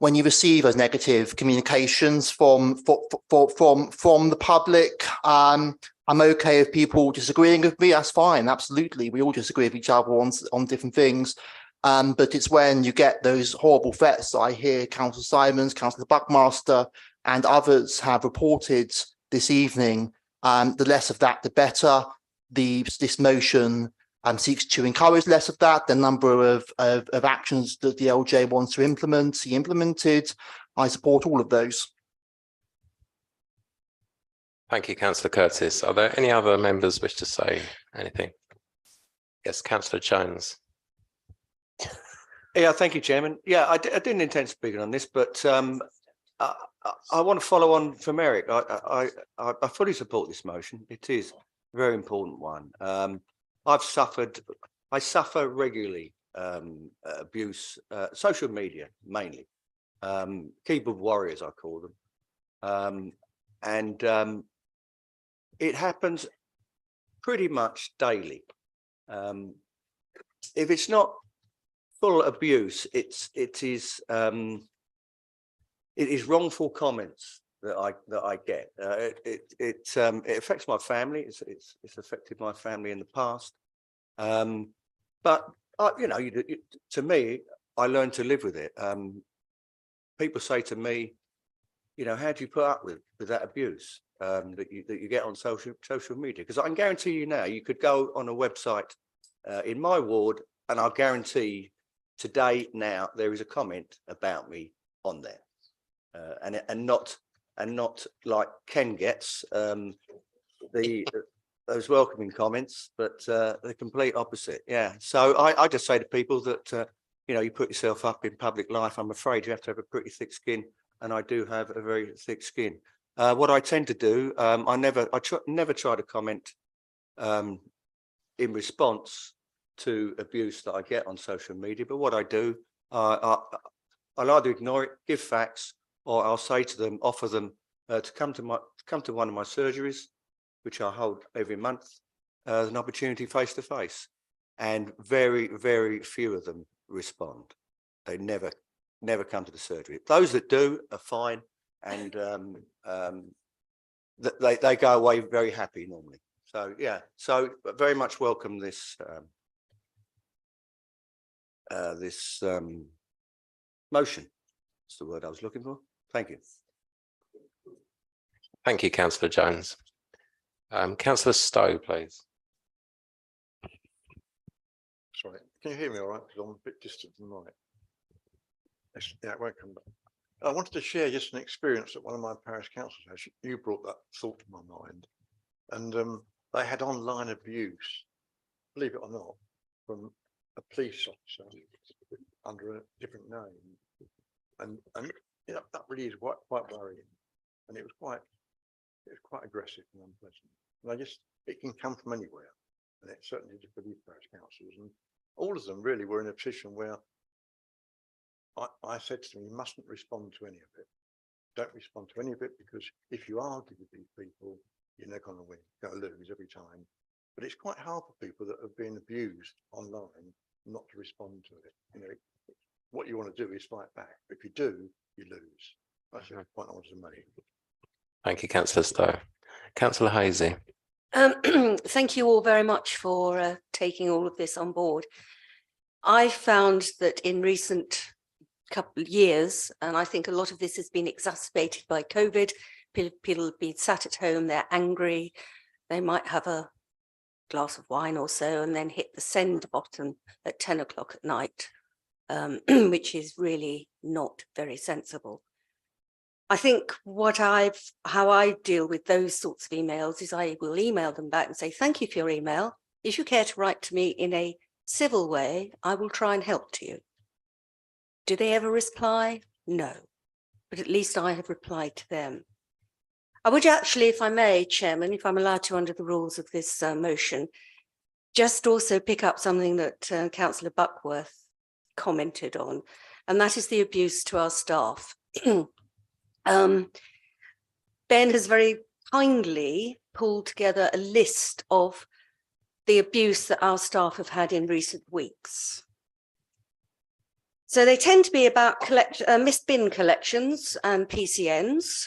you receive those negative communications from the public. I'm okay if people disagreeing with me, that's fine, absolutely. We all disagree with each other on different things. But it's when you get those horrible threats I hear Councillor Simons, Councillor Buckmaster and others have reported this evening. The less of that, the better. This motion seeks to encourage less of that. The number of actions that the LJ wants to implement, he implemented. I support all of those. Thank you, Councillor Curtis. Are there any other members wish to say anything? Yes, Councillor Jones. Yeah, thank you, Chairman. Yeah, I didn't intend speaking on this, but I want to follow on from Eric. I fully support this motion. It is a very important one. I suffer regularly abuse, social media mainly, keyboard warriors I call them, and it happens pretty much daily. If it's not full abuse, it is wrongful comments that I get. It affects my family. It's affected my family in the past. But you know, to me, I learned to live with it. People say to me, you know, how do you put up with that abuse that you get on social media? Because I can guarantee you now, you could go on a website in my ward, and I'll guarantee today now there is a comment about me on there, and not like Ken gets those welcoming comments, but the complete opposite. Yeah. So I just say to people that you know, you put yourself up in public life. I'm afraid you have to have a pretty thick skin, and I do have a very thick skin. What I tend to do, I never try to comment in response to abuse that I get on social media. But what I do, I'll either ignore it, give facts, or I'll say to them, offer them to come to one of my surgeries, which I hold every month, an opportunity face to face. And very, very few of them respond. They never come to the surgery. Those that do are fine, and they go away very happy normally. So yeah, so very much welcome this motion. That's the word I was looking for. Thank you. Thank you, councillor Jones. Councillor Stowe, please. Sorry, can you hear me all right? Because I'm a bit distant from the mic. Yeah, it won't come back. I wanted to share just an experience that one of my parish councils has. You brought that thought to my mind. And they had online abuse, believe it or not, from a police officer under a different name. And you know, that really is quite worrying. And it was quite aggressive and unpleasant. And it can come from anywhere. And it certainly did for these parish councils. And all of them really were in a position where I said to them, you mustn't respond to any of it. Don't respond to any of it, because if you argue with these people, you're never going to win, you're going to lose every time. But it's quite hard for people that have been abused online not to respond to it. You know, what you want to do is fight back. But if you do, you lose. That's the point I wanted to make. Thank you, councillor Stowe. Councillor Hazy. Thank you all very much for taking all of this on board. I found that in recent couple of years, and I think a lot of this has been exacerbated by COVID, people have been sat at home, they're angry, they might have a glass of wine or so and then hit the send button at 10 o'clock at night, which is really not very sensible. I think how I deal with those sorts of emails is I will email them back and say, thank you for your email. If you care to write to me in a civil way, I will try and help to you. Do they ever reply? No, but at least I have replied to them. I would actually, if I may, Chairman, if I'm allowed to under the rules of this motion, just also pick up something that Councillor Buckworth commented on, and that is the abuse to our staff. Ben has very kindly pulled together a list of the abuse that our staff have had in recent weeks. So they tend to be about missed bin collections and PCNs,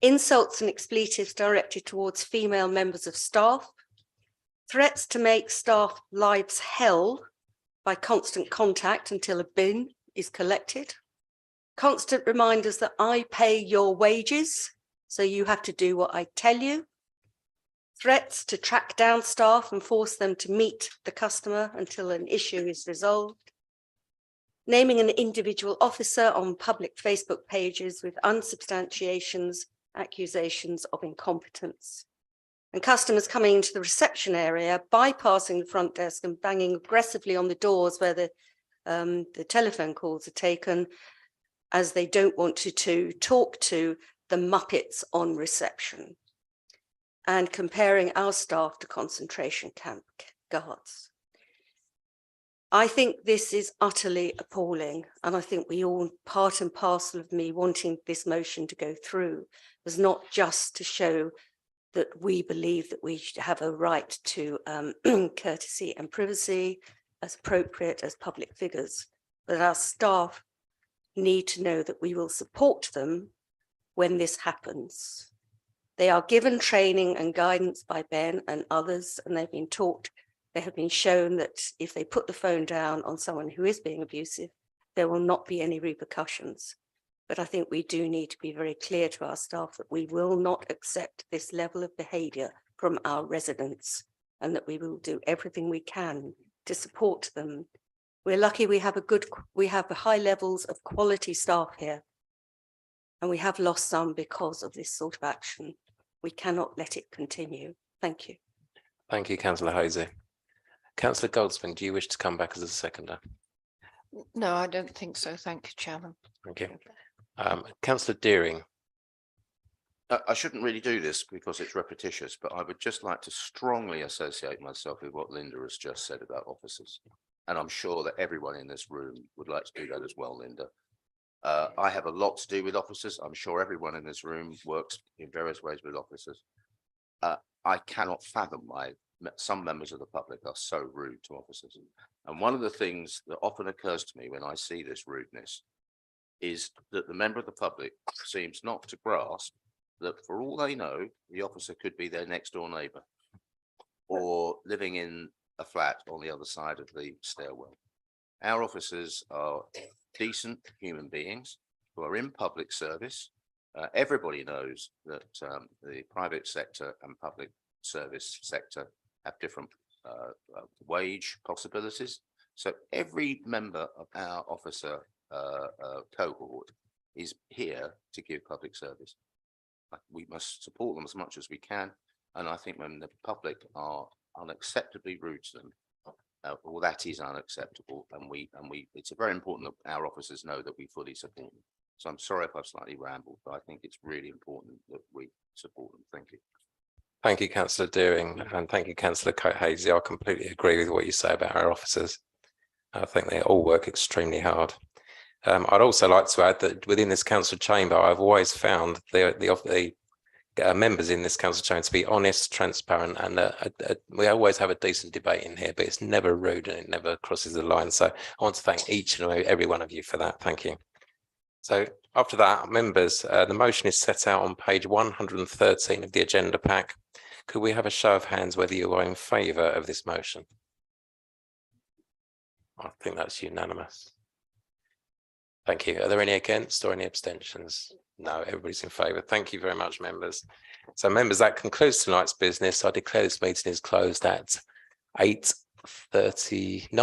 insults and expletives directed towards female members of staff, threats to make staff lives hell by constant contact until a bin is collected, constant reminders that I pay your wages, so you have to do what I tell you, threats to track down staff and force them to meet the customer until an issue is resolved, naming an individual officer on public Facebook pages with unsubstantiations, accusations of incompetence, and customers coming into the reception area, bypassing the front desk and banging aggressively on the doors where the telephone calls are taken, as they don't want to talk to the Muppets on reception, and comparing our staff to concentration camp guards. I think this is utterly appalling, and I think we all, part and parcel of me wanting this motion to go through, was not just to show that we believe that we should have a right to courtesy and privacy as appropriate as public figures, but our staff need to know that we will support them when this happens. They are given training and guidance by Ben and others, and they've been taught. They have been shown that if they put the phone down on someone who is being abusive, there will not be any repercussions. But I think we do need to be very clear to our staff that we will not accept this level of behaviour from our residents, and that we will do everything we can to support them. We're lucky we have high levels of quality staff here, and we have lost some because of this sort of action. We cannot let it continue. Thank you. Thank you, councillor Hazy. Councillor Goldsmith, do you wish to come back as a seconder? No, I don't think so. Thank you, Chairman. Thank you. Councillor Deering. I shouldn't really do this because it's repetitious, but I would just like to strongly associate myself with what Linda has just said about officers. And I'm sure that everyone in this room would like to do that as well, Linda. I have a lot to do with officers. I'm sure everyone in this room works in various ways with officers. I cannot fathom why some members of the public are so rude to officers. And one of the things that often occurs to me when I see this rudeness is that the member of the public seems not to grasp that for all they know, the officer could be their next door neighbour or living in a flat on the other side of the stairwell. Our officers are decent human beings who are in public service. Everybody knows that the private sector and public service sector have different wage possibilities. So every member of our officer cohort is here to give public service. We must support them as much as we can. And I think when the public are unacceptably rude to them, well, that is unacceptable. And it's very important that our officers know that we fully support them. So I'm sorry if I've slightly rambled, but I think it's really important that we support them. Thank you. Thank you, Councillor Deering, and thank you, Councillor Coathesey. I completely agree with what you say about our officers. I think they all work extremely hard. I'd also like to add that within this council chamber, I've always found the members in this council chamber to be honest, transparent, and we always have a decent debate in here, but it's never rude and it never crosses the line. So I want to thank each and every one of you for that. Thank you. So after that, members, the motion is set out on page 113 of the agenda pack. Could we have a show of hands whether you are in favour of this motion? I think that's unanimous. Thank you. Are there any against or any abstentions? No, everybody's in favour. Thank you very much, members. So members, that concludes tonight's business. I declare this meeting is closed at 8:39.